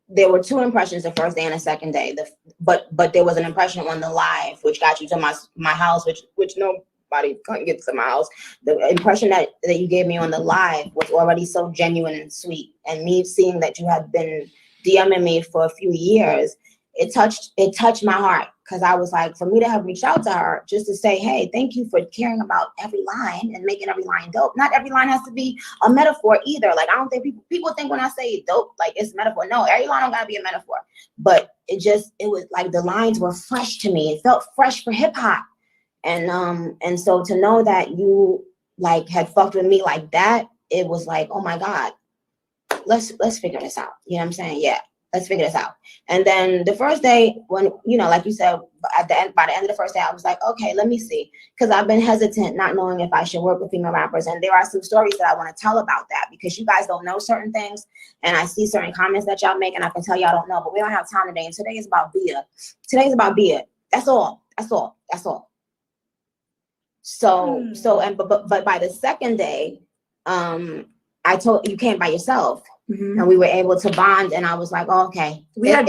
There were two impressions the first day and the second day. But there was an impression on the live, which got you to my house, which nobody couldn't get to my house. The impression that you gave me on the live was already so genuine and sweet. And me seeing that you had been DMing me for a few years, it touched my heart. Because I was like, for me to have reached out to her just to say, hey, thank you for caring about every line and making every line dope. Not every line has to be a metaphor either. Like, I don't think people think when I say dope, like it's metaphor. No, every line don't gotta be a metaphor. But it was like the lines were fresh to me. It felt fresh for hip hop. And so to know that you like had fucked with me like that, it was like, oh my God, let's figure this out. You know what I'm saying? Yeah. Let's figure this out. And then the first day when, you know, like you said, by the end of the first day, I was like, okay, let me see. Because I've been hesitant, not knowing if I should work with female rappers. And there are some stories that I want to tell about that because you guys don't know certain things. And I see certain comments that y'all make and I can tell y'all don't know, but we don't have time today. And today is about Bia. Today's about Bia. That's all. So, but by the second day, I told you came by yourself. Mm-hmm. And we were able to bond, and I was like, oh, okay. We had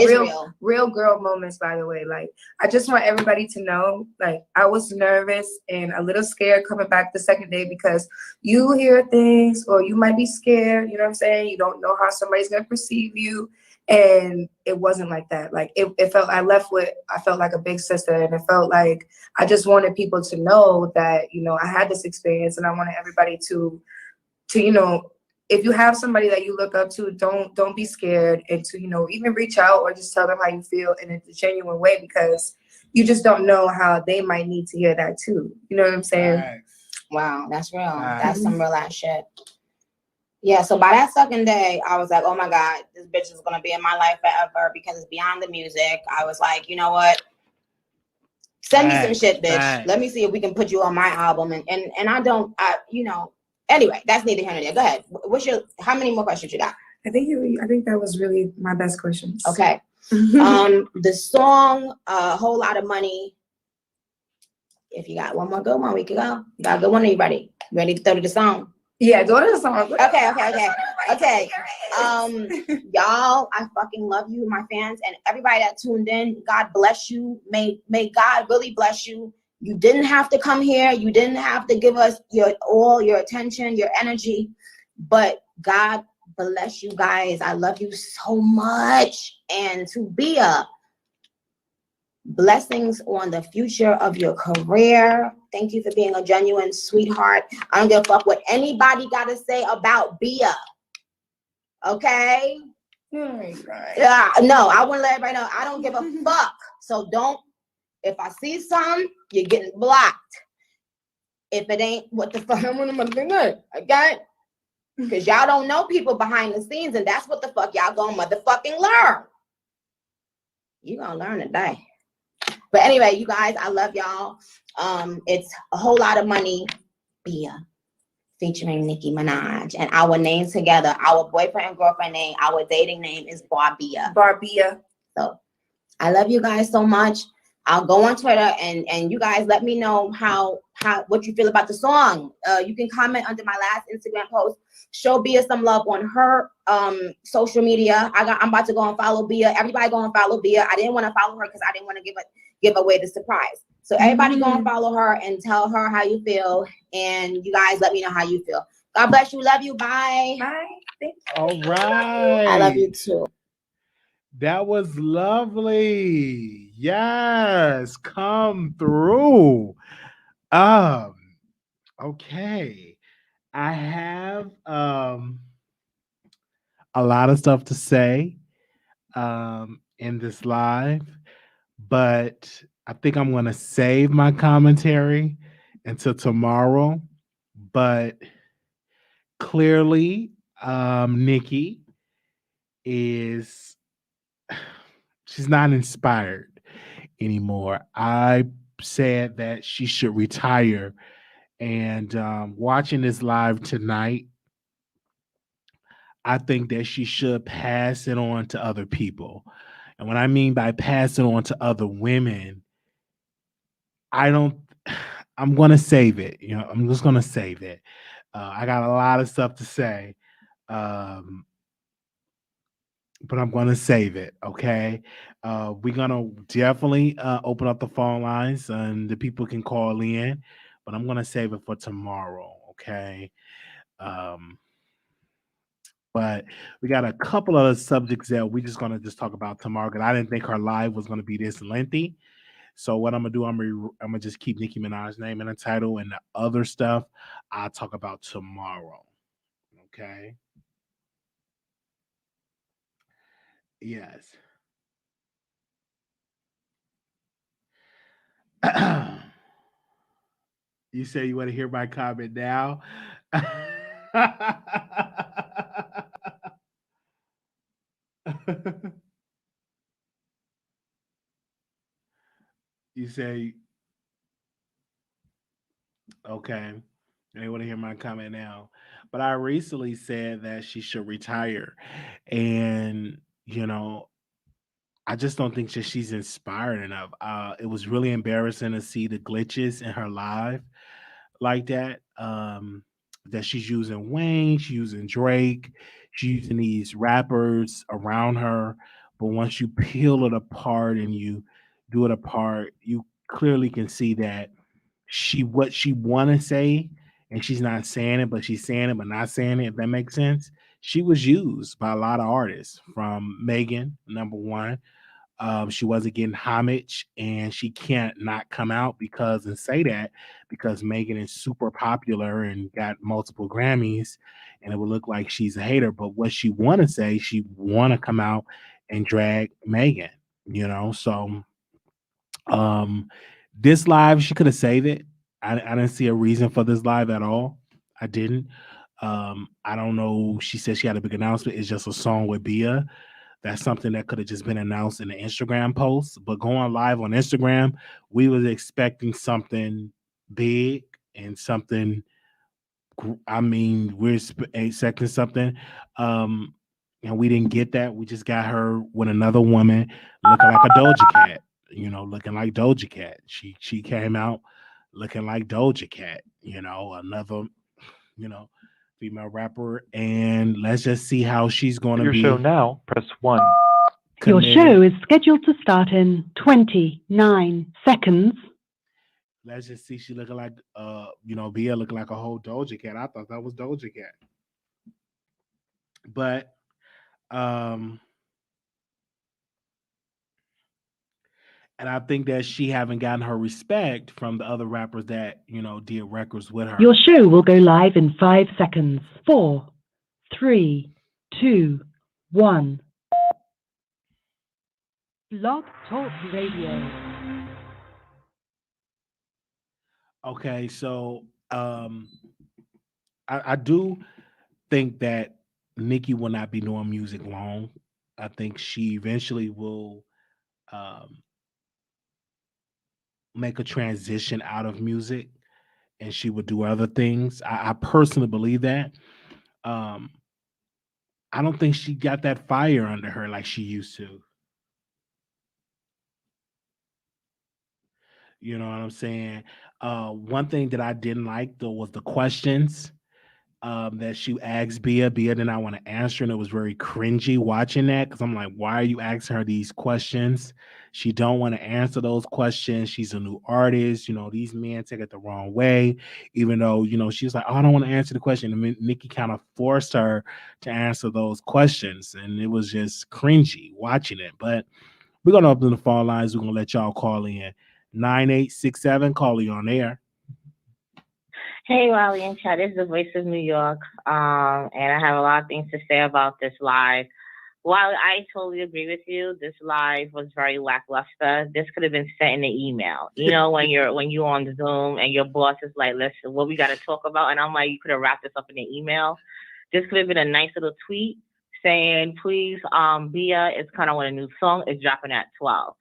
real girl moments, by the way. Like, I just want everybody to know, like, I was nervous and a little scared coming back the second day because you hear things or you might be scared, you know what I'm saying? You don't know how somebody's going to perceive you. And it wasn't like that. Like, it felt, I felt like a big sister, and it felt like I just wanted people to know that, you know, I had this experience, and I wanted everybody to, you know, if you have somebody that you look up to, don't be scared, and to, you know, even reach out or just tell them how you feel in a genuine way, because you just don't know how they might need to hear that too. You know what I'm saying? Right. Wow, that's real. That's some real ass shit. Yeah, so by that second day, I was like, oh my God, this bitch is gonna be in my life forever because it's beyond the music. I was like, you know what? Send me some shit, bitch. Let me see if we can put you on my album. And you know. Anyway, that's neither here nor there. Go ahead. How many more questions you got? I think that was really my best questions. Okay. The song, a whole lot of money. If you got one more good one, we can go. You got a good one? Are you ready? Ready to throw to the song? Yeah, go to the song. Okay. Y'all, I fucking love you, my fans, and everybody that tuned in. God bless you. May God really bless you. You didn't have to come here. You didn't have to give us all your attention, your energy, but God bless you guys. I love you so much. And to Bia, blessings on the future of your career. Thank you for being a genuine sweetheart. I don't give a fuck what anybody got to say about Bia. Okay? Right. No, I want to let everybody know I don't give a fuck. So don't. If I see some, you're getting blocked. If it ain't what the fuck, I'm gonna be good. Okay? Because y'all don't know people behind the scenes, and that's what the fuck y'all gonna motherfucking learn. You gonna learn today. But anyway, you guys, I love y'all. It's a whole lot of money. Bia, featuring Nicki Minaj, and our names together, our boyfriend and girlfriend name, our dating name is Barbia. So I love you guys so much. I'll go on Twitter and you guys let me know what you feel about the song. You can comment under my last Instagram post. Show Bia some love on her social media. I'm about to go and follow Bia. Everybody go and follow Bia. I didn't want to follow her because I didn't want to give away the surprise. So everybody go and follow her and tell her how you feel. And you guys let me know how you feel. God bless you. Love you. Bye. Bye. All right. I love you too. That was lovely. Yes, come through. Um, okay. I have a lot of stuff to say in this live, but I think I'm going to save my commentary until tomorrow. But clearly, Nikki is she's not inspired anymore. I said that she should retire, and watching this live tonight, I think that she should pass it on to other people. And what I mean by pass it on to other women, I don't. I'm gonna save it. You know, I'm just gonna save it. I got a lot of stuff to say, um, but I'm gonna save it. Okay, we're gonna definitely open up the phone lines and the people can call in, but I'm gonna save it for tomorrow. Okay. Um, but we got a couple other subjects that we just gonna just talk about tomorrow. Because I didn't think her live was gonna be this lengthy. So what I'm gonna do, I'm gonna just keep Nicki Minaj's name in the title, and the other stuff I'll talk about tomorrow. Okay. Yes. You say you want to hear my comment now? You say okay. They want to hear my comment now. But I recently said that she should retire. And, you know, I just don't think that she's inspired enough. It was really embarrassing to see the glitches in her live like that. That she's using Wayne, she's using Drake, she's using these rappers around her. But once you peel it apart and you do it apart, you clearly can see that she what she want to say and she's not saying it, but she's saying it, but not saying it. If that makes sense, she was used by a lot of artists. From Megan, number one, she wasn't getting homage, and she can't not come out because and say that because Megan is super popular and got multiple Grammys, and it would look like she's a hater. But what she want to say, she want to come out and drag Megan. You know, so um, this live, she could have saved it. I didn't see a reason for this live at all. I didn't. I don't know. She said she had a big announcement. It's just a song with Bia. That's something that could have just been announced in the Instagram post. But going live on Instagram, we was expecting something big and something. I mean, we're expecting something, um, and we didn't get that. We just got her with another woman looking like a Doja Cat. You know, looking like Doja Cat. She came out looking like Doja Cat. You know, another you know female rapper, and let's just see how she's going to Your show be now, press 1. Your committed. show is scheduled to start in 29 seconds. Let's just see. She looking like Bia looking like a whole Doja Cat. I thought that was Doja Cat. But um and I think that she haven't gotten her respect from the other rappers that, did records with her. Your show will go live in 5 seconds. 4, 3, 2, 1. Blog Talk Radio. Okay, so I do think that Nicki will not be doing music long. I think she eventually will um make a transition out of music and she would do other things. I personally believe that. Um, I don't think she got that fire under her like she used to. You know what I'm saying? One thing that I didn't like though was the questions. that she asked Bia. Bia did not want to answer, and it was very cringy watching that because I'm like, why are you asking her these questions? She don't want to answer those questions. She's a new artist. These men take it the wrong way, even though, she's like, oh, I don't want to answer the question. And Nikki kind of forced her to answer those questions, and it was just cringy watching it. But we're going to open the phone lines. We're going to let y'all call in. 9867, call you on air. Hey, Wiley and Chad, this is the voice of New York, and I have a lot of things to say about this live. While I totally agree with you, this live was very lackluster. This could have been sent in an email. When you're on Zoom and your boss is like, "Listen, what we got to talk about," and I'm like, "You could have wrapped this up in an email." This could have been a nice little tweet saying, "Please, Bia is kind of on a new song. It's dropping at 12."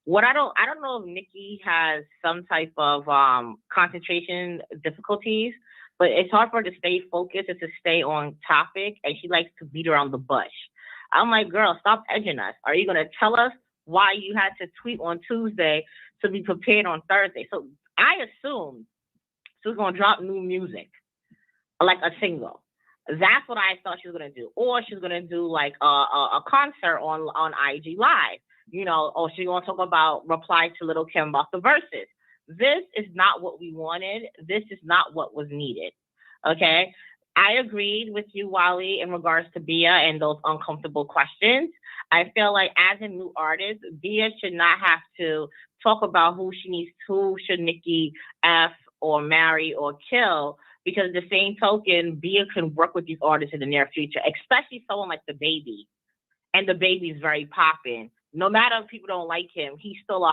I don't know if Nicki has some type of concentration difficulties, but it's hard for her to stay focused and to stay on topic, and she likes to beat around the bush. I'm like, girl, stop edging us. Are you gonna tell us why you had to tweet on Tuesday to be prepared on Thursday? So I assumed she was gonna drop new music, like a single. That's what I thought she was gonna do, or she was gonna do like a concert on IG Live. Or she's going to talk about reply to Little Kim about the verses. This is not what we wanted. This is not what was needed. Okay. I agreed with you, Wally, in regards to Bia and those uncomfortable questions. I feel like as a new artist, Bia should not have to talk about who should Nicki F or marry or kill, because the same token, Bia can work with these artists in the near future, especially someone like the Baby. And the Baby's very popping. No matter if people don't like him, he's still a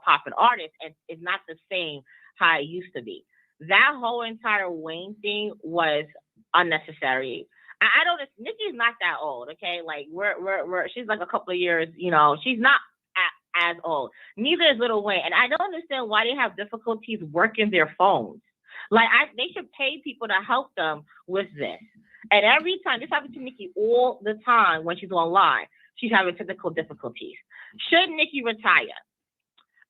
popping artist, and it's not the same how it used to be. That whole entire Wayne thing was unnecessary. I don't. Nicki's not that old, okay? Like she's like a couple of years. She's not as old. Neither is Lil Wayne, and I don't understand why they have difficulties working their phones. Like they should pay people to help them with this. And every time this happens to Nicki all the time when she's online. She's having technical difficulties. Should Nicki retire?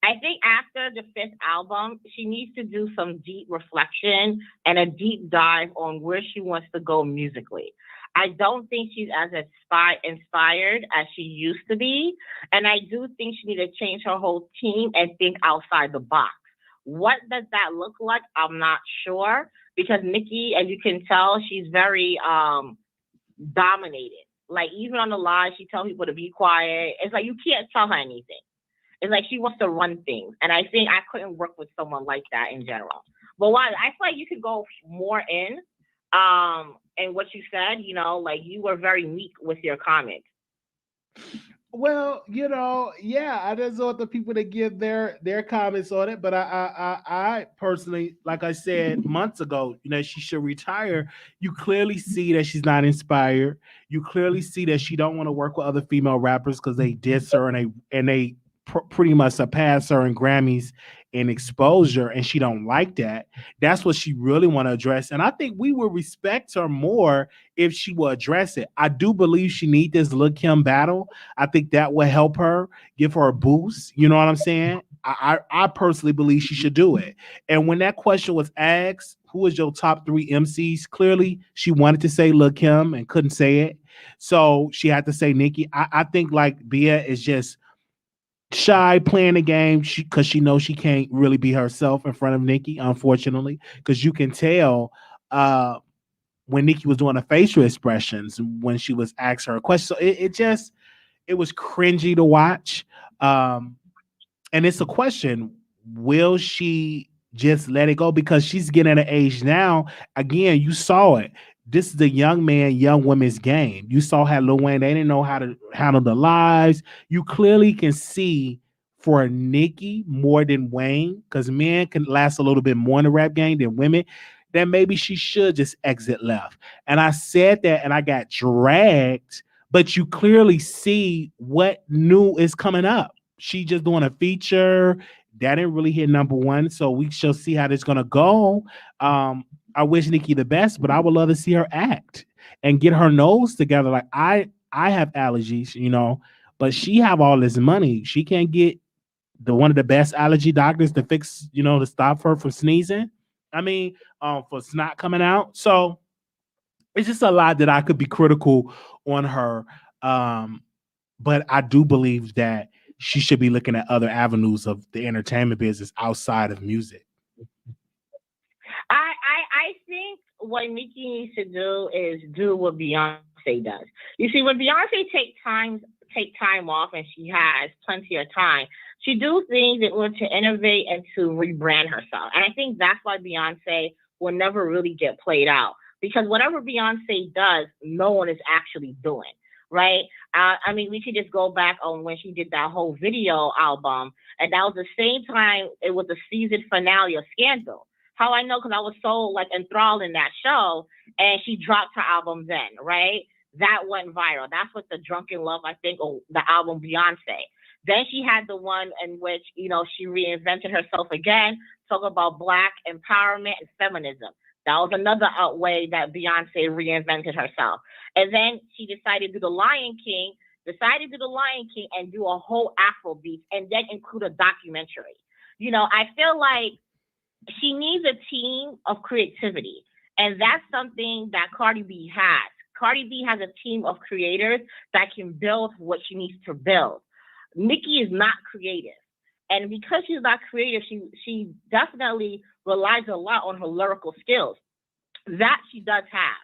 I think after the 5th album, she needs to do some deep reflection and a deep dive on where she wants to go musically. I don't think she's as inspired as she used to be. And I do think she needs to change her whole team and think outside the box. What does that look like? I'm not sure. Because Nicki, as you can tell, she's very dominated. Like, even on the live, she tells people to be quiet. It's like, you can't tell her anything. It's like she wants to run things. And I think I couldn't work with someone like that in general. But why? I feel like you could go more in what you said, like you were very meek with your comments. Well, yeah, I just want the people to give their comments on it. But I personally, like I said months ago, she should retire. You clearly see that she's not inspired. You clearly see that she don't want to work with other female rappers because they diss her and they pretty much surpass her in Grammys and exposure, and she don't like that. That's what she really want to address. And I think we would respect her more if she will address it. I do believe she need this Lil Kim battle. I think that will help her, give her a boost. You know what I'm saying? I personally believe she should do it. And when that question was asked, who is your top 3 MCs? Clearly, she wanted to say Lil Kim and couldn't say it. So she had to say Nicki. I think like Bia is just shy playing the game because she knows she can't really be herself in front of Nicki, unfortunately, because you can tell when Nicki was doing the facial expressions when she was asked her a question. So it was cringy to watch. And it's a question, will she just let it go? Because she's getting at an age now, again, you saw it. This is the young man, young women's game. You saw how Lil Wayne, they didn't know how to handle the lives. You clearly can see for Nicki more than Wayne, because men can last a little bit more in the rap game than women, then maybe she should just exit left. And I said that and I got dragged, but you clearly see what new is coming up. She just doing a feature. That didn't really hit #1, so we shall see how this is gonna go. I wish Nicki the best, but I would love to see her act and get her nose together. Like I have allergies, but she have all this money. She can't get one of the best allergy doctors to fix, to stop her from sneezing. I mean, for snot coming out. So it's just a lot that I could be critical on her. But I do believe that she should be looking at other avenues of the entertainment business outside of music. I think what Nicki needs to do is do what Beyonce does. You see, when Beyonce take time off, and she has plenty of time, she do things in order to innovate and to rebrand herself. And I think that's why Beyonce will never really get played out, because whatever Beyonce does, no one is actually doing. Right? I mean, we could just go back on when she did that whole video album, and that was the same time it was the season finale of Scandal. How I know? Because I was so like enthralled in that show, and she dropped her album then, right? That went viral. That's what the Drunken Love, I think, or the album Beyonce. Then she had the one in which, she reinvented herself again, talk about Black empowerment and feminism. That was another way that Beyonce reinvented herself. And then she decided to do The Lion King, and do a whole Afrobeat, and then include a documentary. I feel like she needs a team of creativity. And that's something that Cardi B has. Cardi B has a team of creators that can build what she needs to build. Nicki is not creative. And because she's not creative, she definitely relies a lot on her lyrical skills. That she does have.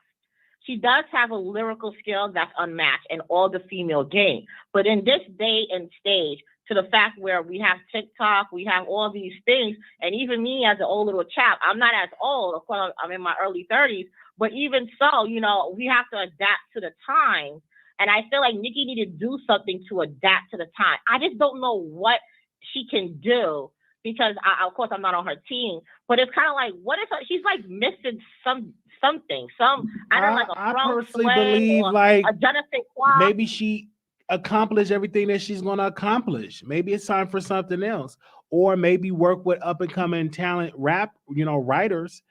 She does have a lyrical skill that's unmatched in all the female game. But in this day and stage, to the fact where we have TikTok, we have all these things, and even me as an old little chap, I'm not as old, of course, I'm in my early 30s, but even so, we have to adapt to the times. And I feel like Nicki needed to do something to adapt to the time. I just don't know what she can do, because of course I'm not on her team, but it's kind of like, what if she's like missing something, I don't know, like a I front personally sway believe or like a je ne sais quoi. maybe she accomplished everything that she's going to accomplish. Maybe it's time for something else, or maybe work with up and coming talent rap, writers,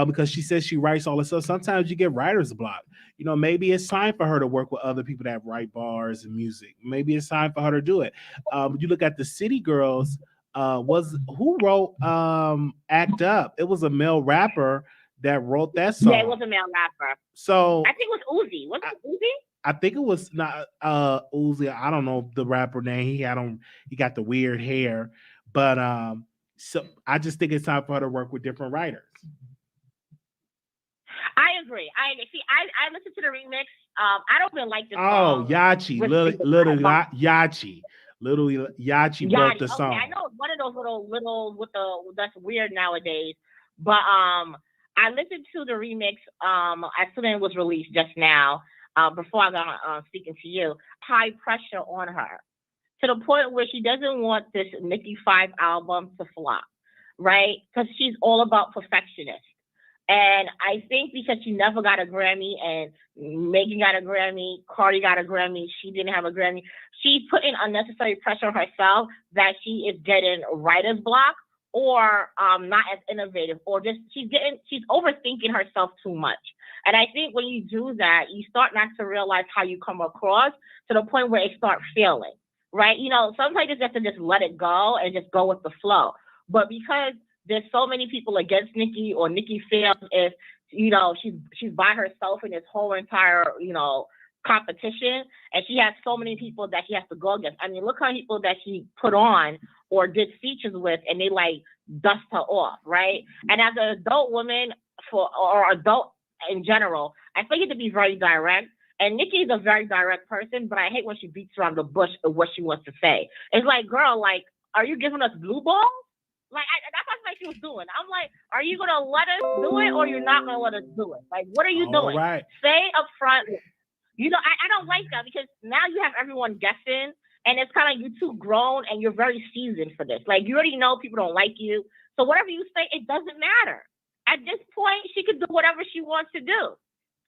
because she says she writes all this stuff. Sometimes you get writer's block. Maybe it's time for her to work with other people that write bars and music. Maybe it's time for her to do it. You look at the City Girls. Who wrote Act Up? It was a male rapper that wrote that song. Yeah, it was a male rapper. So I think it was Uzi. Was it Uzi? I think it was not Uzi. I don't know the rapper name. He got the weird hair, but so I just think it's time for her to work with different writers. I agree. See. I listened to the remix. I don't even like the song. Oh, Yachi, little Yachi. Little Yachi broke the song. I know it's one of those little that's weird nowadays. But I listened to the remix as soon as it was released just now. Before I got speaking to you, high pressure on her to the point where she doesn't want this Nicki 5 album to flop, right? Because she's all about perfectionist. And I think because she never got a Grammy, and Megan got a Grammy, Cardi got a Grammy, she didn't have a Grammy, she's putting unnecessary pressure on herself that she is getting writer's block, or not as innovative, or just she's overthinking herself too much. And I think when you do that, you start not to realize how you come across, to the point where it starts failing, right? Sometimes you have to just let it go and just go with the flow. But because there's so many people against Nicki, or Nicki fails if, she's by herself in this whole entire, competition, and she has so many people that she has to go against. I mean, look how many people that she put on or did features with, and they like dust her off, right? And as an adult woman or adult in general, I think you have to be very direct. And Nicki is a very direct person, but I hate when she beats around the bush of what she wants to say. It's like, girl, like, are you giving us blue balls? Like, that's what she was doing. I'm like, are you gonna let us do it, or you're not gonna let us do it? Like, what are you doing? Right. Say up front. I don't like that, because now you have everyone guessing, and it's kind of like you're too grown and you're very seasoned for this. Like, you already know people don't like you, so whatever you say, it doesn't matter. At this point, she could do whatever she wants to do.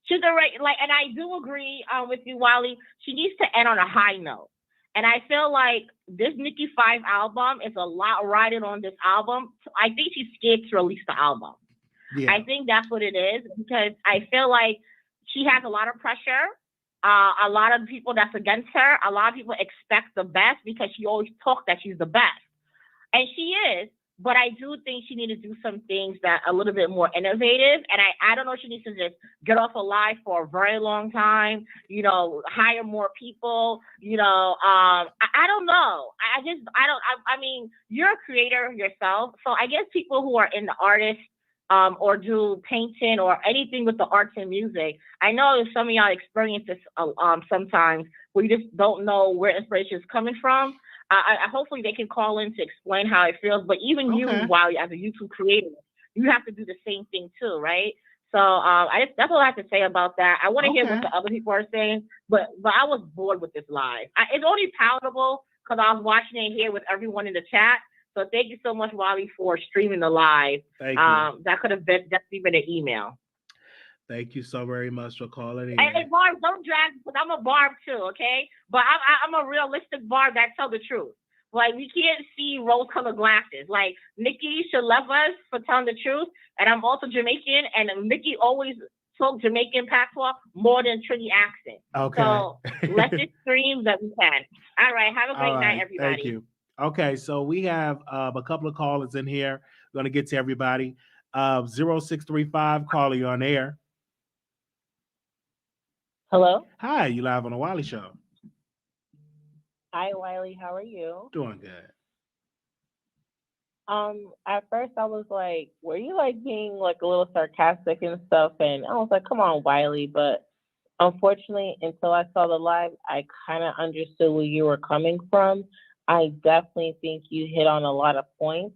She's already and I do agree with you, Wiley. She needs to end on a high note. And I feel like this Nicki 5 album is a lot riding on this album. I think she's scared to release the album. Yeah. I think that's what it is, because I feel like she has a lot of pressure. A lot of people that's against her, a lot of people expect the best, because she always talks that she's the best. And she is, But I do think she needs to do some things that are a little bit more innovative. And I don't know if she needs to just get off a live for a very long time, hire more people, I don't know. I mean, you're a creator yourself. So I guess people who are in the artist or do painting or anything with the arts and music, I know some of y'all experience this sometimes where you just don't know where inspiration is coming from. I hopefully they can call in to explain how it feels. But even you, Wiley, as a YouTube creator, you have to do the same thing too, right? So that's all I have to say about that. I want to hear what the other people are saying, but I was bored with this live. It's only palatable because I was watching it here with everyone in the chat. So thank you so much, Wiley, for streaming the live. Thank you. That could have been just even an email. Thank you so very much for calling in. And Barb, don't drag, because I'm a Barb too, okay? But I'm a realistic Barb that tell the truth. Like, we can't see rose-colored glasses. Like, Nicki should love us for telling the truth, and I'm also Jamaican, and Nicki always spoke Jamaican patois more than Trini accent. Okay. So let's just stream that we can. All right, have a great night, everybody. Thank you. Okay, so we have a couple of callers in here. We're going to get to everybody. 0635, caller, you on air. Hello? Hi, you live on the Wiley Show. Hi, Wiley. How are you? Doing good. At first I was like, were you like being like a little sarcastic and stuff? And I was like, come on, Wiley. But unfortunately, until I saw the live, I kind of understood where you were coming from. I definitely think you hit on a lot of points.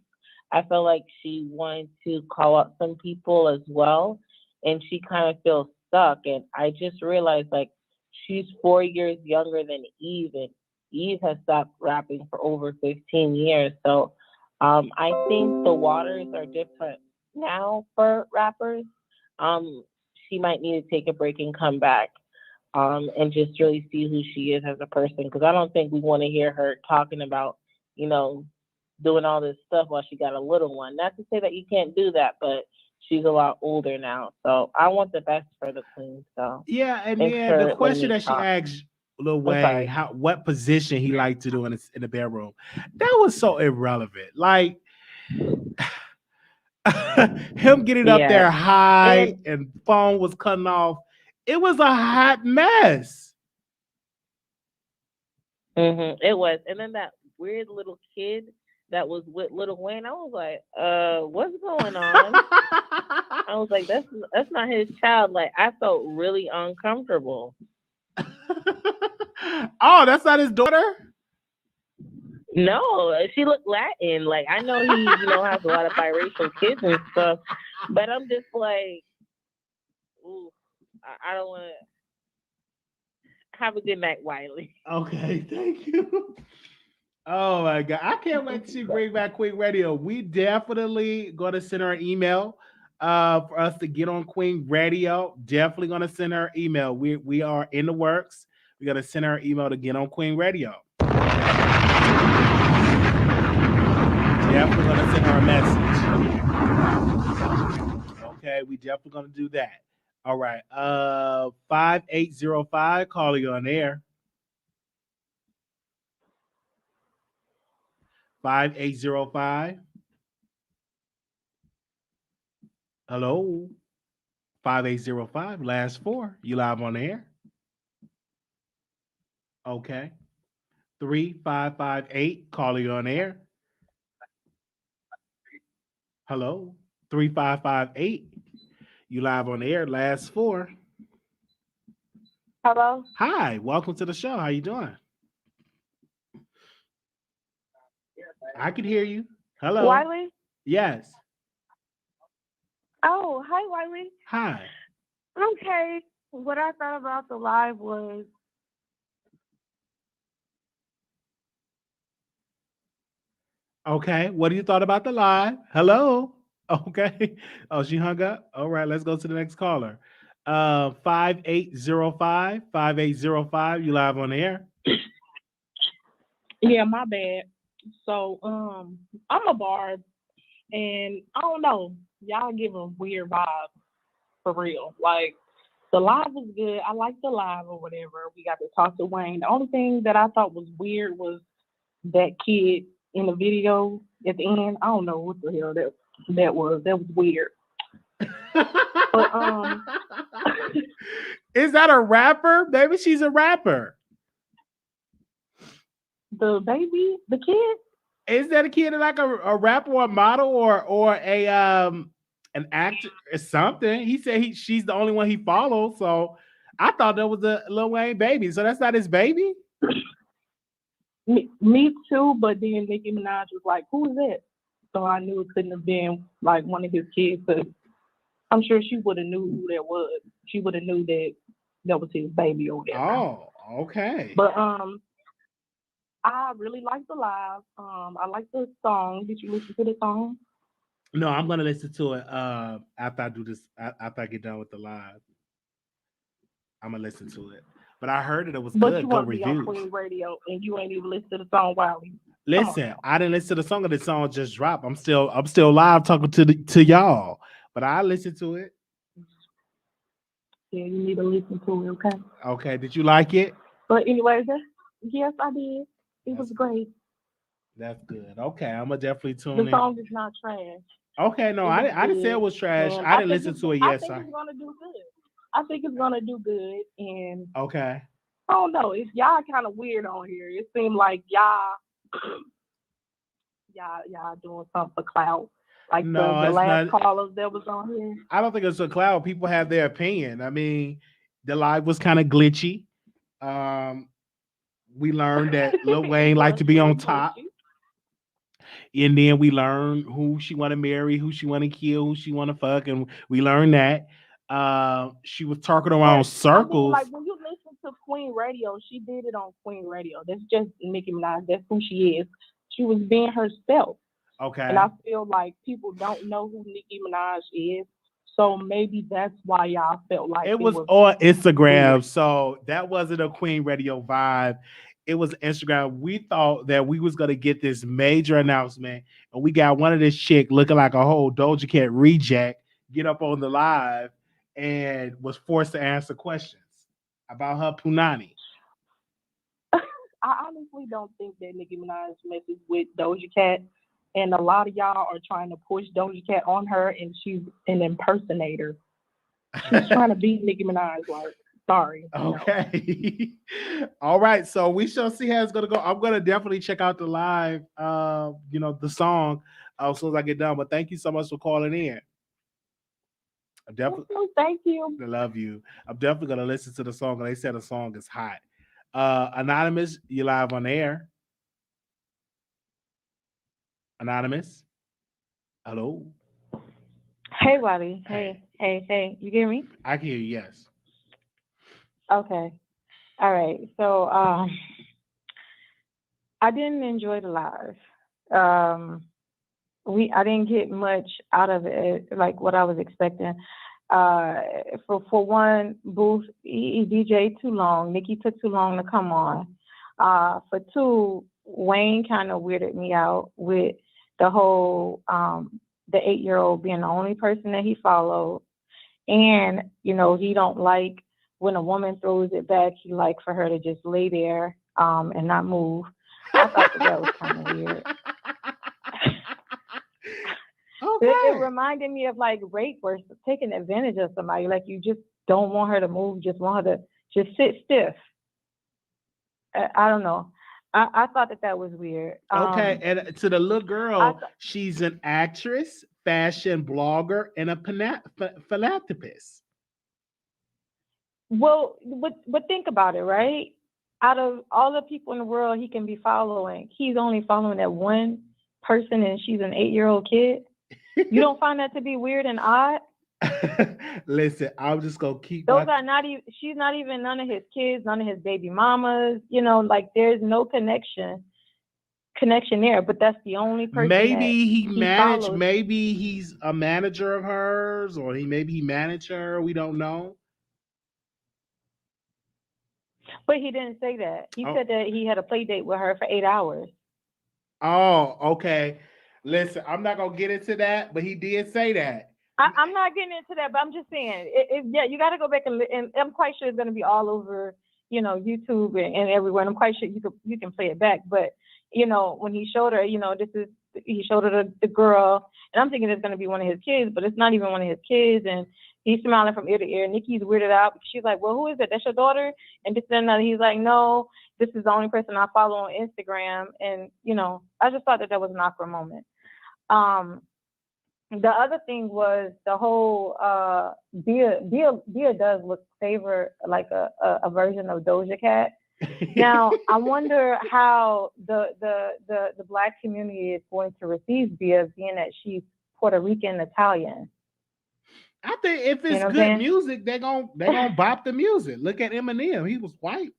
I felt like she wanted to call out some people as well, and she kind of feels stuck. And I just realized, like, she's 4 years younger than Eve, and Eve has stopped rapping for over 15 years. So I think the waters are different now for rappers. She might need to take a break and come back and just really see who she is as a person, because I don't think we want to hear her talking about, doing all this stuff while she got a little one. Not to say that you can't do that, but she's a lot older now. So I want the best for the queen. So yeah, and then the question that she asked Lil Wayne, what position he liked to do in the bedroom, that was so irrelevant. Like him getting up there high and phone was cutting off. It was a hot mess. It was. And then that weird little kid that was with Lil Wayne, I was like, what's going on? I was like, that's not his child. Like, I felt really uncomfortable. Oh, that's not his daughter? No, she looked Latin. Like, I know he, has a lot of biracial kids and stuff, but I'm just like, ooh, I don't want to. Have a good night, Wiley. Okay, thank you. Oh my God, I can't wait to bring back Queen Radio. We definitely going to send her an email for us to get on Queen Radio. Definitely going to send her an email. We are in the works. We're going to send her an email to get on Queen Radio. Definitely going to send her a message. Okay, we definitely going to do that. All right. 5805, calling you on air. 5805. Hello. 5805, last four. You live on air? Okay. 3558, calling you on air. Hello. 3558. You live on air, last four. Hello. Hi, welcome to the show. How you doing? I can hear you. Hello. Wiley? Yes. Oh, hi, Wiley. Hi. Okay. What I thought about the live was okay. What do you thought about the live? Hello. Okay. Oh, she hung up. All right, let's go to the next caller. 5805. 5805. You live on the air. Yeah, my bad. So, I'm a Barb, and I don't know, y'all giving weird vibes for real. Like, the live was good. I liked the live or whatever. We got to talk to Wayne. The only thing that I thought was weird was that kid in the video. at the end. I don't know what the hell that was. That was weird. But Is that a rapper? Maybe she's a rapper. the baby, the kid, Is that a kid like a rapper or a model or a an actor or something? He said she's the only one he follows. So I thought that was a Lil Wayne baby. So that's not his baby? me too. But then Nicki Minaj was like, "Who is that?" So I knew it couldn't have been like one of his kids. But I'm sure she would have knew who that was. She would have knew that was his baby or whatever. Oh, okay. But I really like the live. I like the song. Did you listen to the song? No, I'm gonna listen to it after I do this. After I get done with the live, I'm gonna listen to it. But I heard it was But good. you Good want to be on reviews. Queen Radio and you ain't even listened to the song Wiley. Listen, I didn't listen to the song, and the song just dropped. I'm still live talking to y'all, but I listened to it. Yeah, you need to listen to it, okay? Okay, did you like it? But anyways, yes, I did. It was great. That's good. Okay, I'm gonna definitely tune The in. song is not trash. Okay, no, It was I didn't say it was trash. and I didn't think listen it's- to it I yet. think So it's gonna do good. I think it's gonna do good, and okay. I don't know. It's y'all kind of weird on here. It seemed like y'all doing something for clout. Like No, the it's last not. callers that was on here. I don't think it's a cloud. People have their opinion. I mean, the live was kind of glitchy. We learned that Lil Wayne liked to be on top. And then we learned who she want to marry, who she want to kill, who she want to fuck, and we learned that she was talking around circles. I mean, like when you listen to Queen Radio, she did it on Queen Radio. That's just Nicki Minaj. That's who she is. She was being herself. Okay. And I feel like people don't know who Nicki Minaj is. So maybe that's why y'all felt like it was on Instagram, weird. So that wasn't a Queen Radio vibe. It was Instagram. We thought that we was gonna get this major announcement, and we got one of this chick looking like a whole Doja Cat reject get up on the live and was forced to answer questions about her punani. I honestly don't think that Nicki Minaj messes with Doja Cat. And a lot of y'all are trying to push Doja Cat on her, and she's an impersonator. She's trying to beat Nicki Minaj. Like, sorry. Okay. All right. So we shall see how it's gonna go. I'm gonna definitely check out the live, the song as soon as I get done. But thank you so much for calling in. I'm definitely thank you. I love you. I'm definitely gonna listen to the song. They said the song is hot. Anonymous, you live on air. Anonymous. Hello. Hey, Wiley. Hey. You hear me? I can hear you, yes. Okay. All right. So I didn't enjoy the live. I didn't get much out of it, like what I was expecting. For one, Booth, he DJ'd too long. Nicki took too long to come on. For two, Wayne kind of weirded me out with the whole the 8-year-old being the only person that he followed. And, he don't like when a woman throws it back. He like for her to just lay there and not move. I thought that was kind of weird. Okay. It reminded me of like rape or taking advantage of somebody. Like you just don't want her to move, just want her to just sit stiff. I don't know. I thought that was weird. Okay, and to the little girl, she's an actress, fashion blogger, and a philanthropist. Well, but think about it, right? Out of all the people in the world he can be following, he's only following that one person, and she's an 8-year-old kid. You don't find that to be weird and odd? Listen, I'm just gonna keep. Those are not even. She's not even none of his kids, none of his baby mamas. Like there's no connection there. But that's the only person. Maybe he managed. follows. Maybe he's a manager of hers, or maybe he managed her. We don't know. But he didn't say that. He said that he had a play date with her for 8 hours. Oh, okay. Listen, I'm not gonna get into that, but he did say that. I'm not getting into that, but I'm just saying, you got to go back and I'm quite sure it's going to be all over, YouTube and everywhere. And I'm quite sure you can play it back. But when he showed her, this he showed her the girl, and I'm thinking it's gonna be one of his kids, but it's not even one of his kids, and he's smiling from ear to ear. Nikki's weirded out. She's like, well, who is it? That's your daughter? And this and another. He's like, no, this is the only person I follow on Instagram. And, you know, I just thought that was an awkward moment. The other thing was the whole Bia does look favor like a version of Doja Cat. Now I wonder how the Black community is going to receive Bia, being that she's Puerto Rican Italian. I think if it's good music, they're gonna bop the music. Look at Eminem; he was white.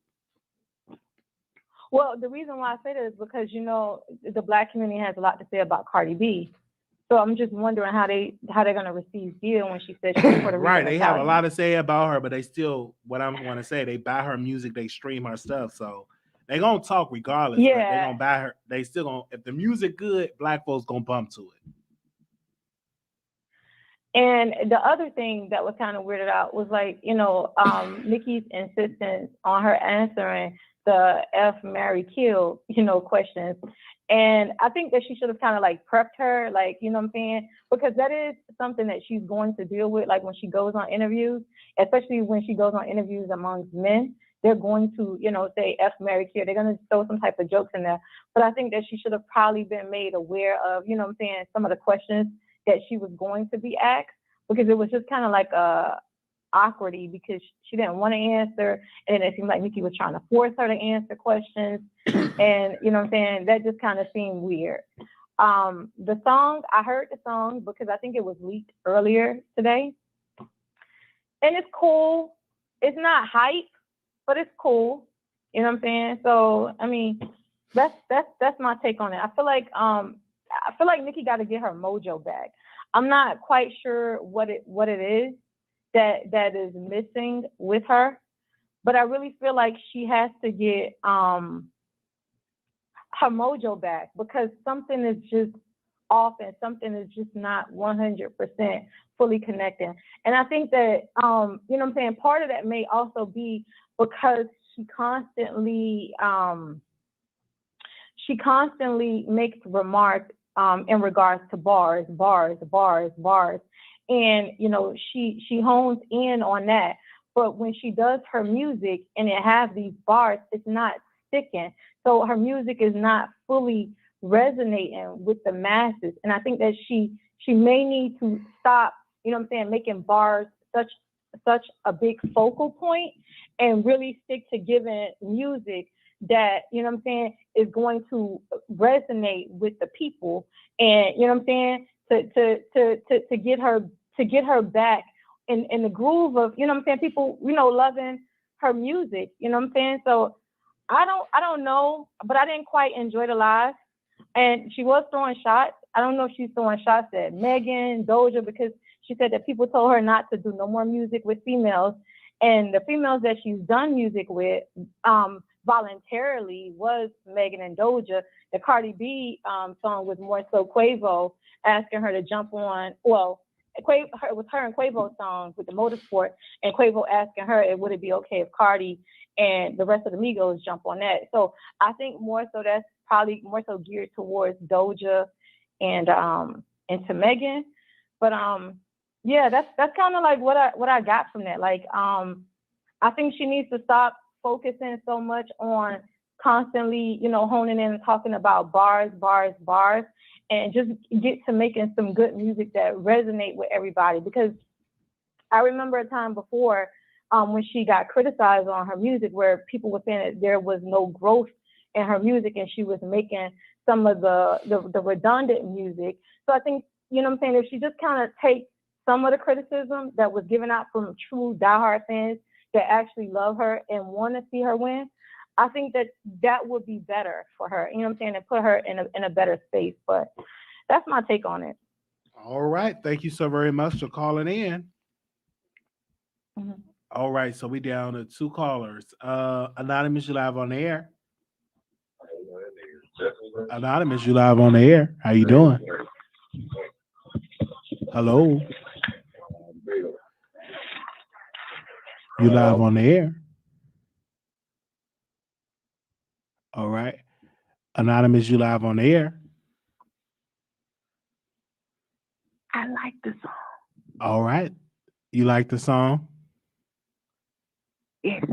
Well, the reason why I say that is because, you know, the Black community has a lot to say about Cardi B. So I'm just wondering how they're gonna receive Bia when she says she's Puerto Rican. Right, they Italian. have a lot to say about her, but they still, what I want to say, they buy her music, they stream her stuff, so they gonna talk regardless. Yeah, but they gonna buy her. They still gonna, if the music good, Black folks gonna bump to it. And the other thing that was kind of weirded out was, like, you know, Nicki's insistence on her answering the F, marry, kill, you know, questions. And I think that she should have kind of like prepped her, like, you know what I'm saying? Because that is something that she's going to deal with, like when she goes on interviews, especially when she goes on interviews amongst men. They're going to, you know, say F, marry, kill. They're going to throw some type of jokes in there. But I think that she should have probably been made aware of, you know what I'm saying, some of the questions that she was going to be asked, because it was just kind of like awkwardy, because she didn't want to answer, and it seemed like Nicki was trying to force her to answer questions, and you know what I'm saying, that just kind of seemed weird. The song, I heard the song because I think it was leaked earlier today, and it's cool. It's not hype, but it's cool. You know what I'm saying? So I mean, that's my take on it. I feel like Nicki got to get her mojo back. I'm not quite sure what it is that is missing with her, but I really feel like she has to get her mojo back, because something is just off and something is just not 100% fully connecting. And I think that you know what I'm saying, part of that may also be because she constantly makes remarks in regards to bars. And, you know, she hones in on that. But when she does her music and it has these bars, it's not sticking. So her music is not fully resonating with the masses. And I think that she may need to stop, you know what I'm saying, making bars such a big focal point, and really stick to giving music that, you know what I'm saying, is going to resonate with the people. And, you know what I'm saying, to get her back in the groove of, you know what I'm saying, people, you know, loving her music, you know what I'm saying? So I don't know, but I didn't quite enjoy the live. And she was throwing shots. I don't know if she's throwing shots at Megan, Doja, because she said that people told her not to do no more music with females. And the females that she's done music with voluntarily was Megan and Doja. The Cardi B song was more so Quavo asking her to jump on, well, it was her and Quavo's song with the motorsport, and Quavo asking her, would it be okay if Cardi and the rest of the Migos jump on that? So I think more so that's probably more so geared towards Doja and to Megan. But yeah, that's kind of like what I got from that. Like I think she needs to stop focusing so much on constantly, you know, honing in and talking about bars, and just get to making some good music that resonate with everybody. Because I remember a time before when she got criticized on her music, where people were saying that there was no growth in her music and she was making some of the redundant music. So I think, you know what I'm saying, if she just kind of takes some of the criticism that was given out from true diehard fans that actually love her and want to see her win, I think that would be better for her, you know what I'm saying, and put her in a better space. But that's my take on it. All right. Thank you so very much for calling in. Mm-hmm. All right. So we down to 2 callers. Anonymous, you live on the air. Anonymous, you live on the air. How you doing? Hello. You live on the air. All right. Anonymous, you live on the air. I like the song. All right. You like the song? Yes.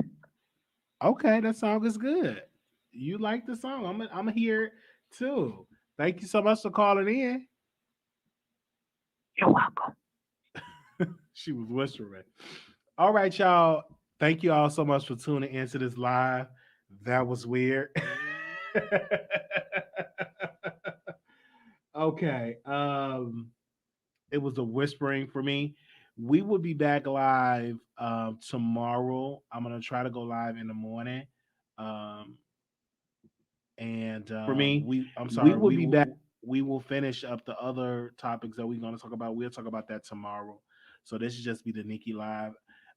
Okay, that song is good. You like the song. I'm gonna hear it too. Thank you so much for calling in. You're welcome. She was whispering. All right, y'all. Thank you all so much for tuning into this live. That was weird. Okay. It was a whispering for me. We will be back live tomorrow. I'm gonna try to go live in the morning. And for me, I'm sorry, we will be back. We will finish up the other topics that we're going to talk about. We'll talk about that tomorrow. So this should just be the Nicki live.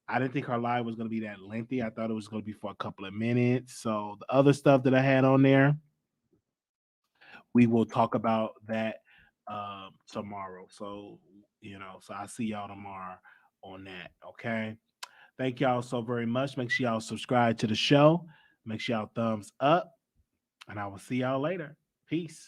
I didn't think her live was going to be that lengthy. I thought it was going to be for a couple of minutes. So the other stuff that I had on there, we will talk about that tomorrow. So, so I'll see y'all tomorrow on that. Okay. Thank y'all so very much. Make sure y'all subscribe to the show. Make sure y'all thumbs up. And I will see y'all later. Peace.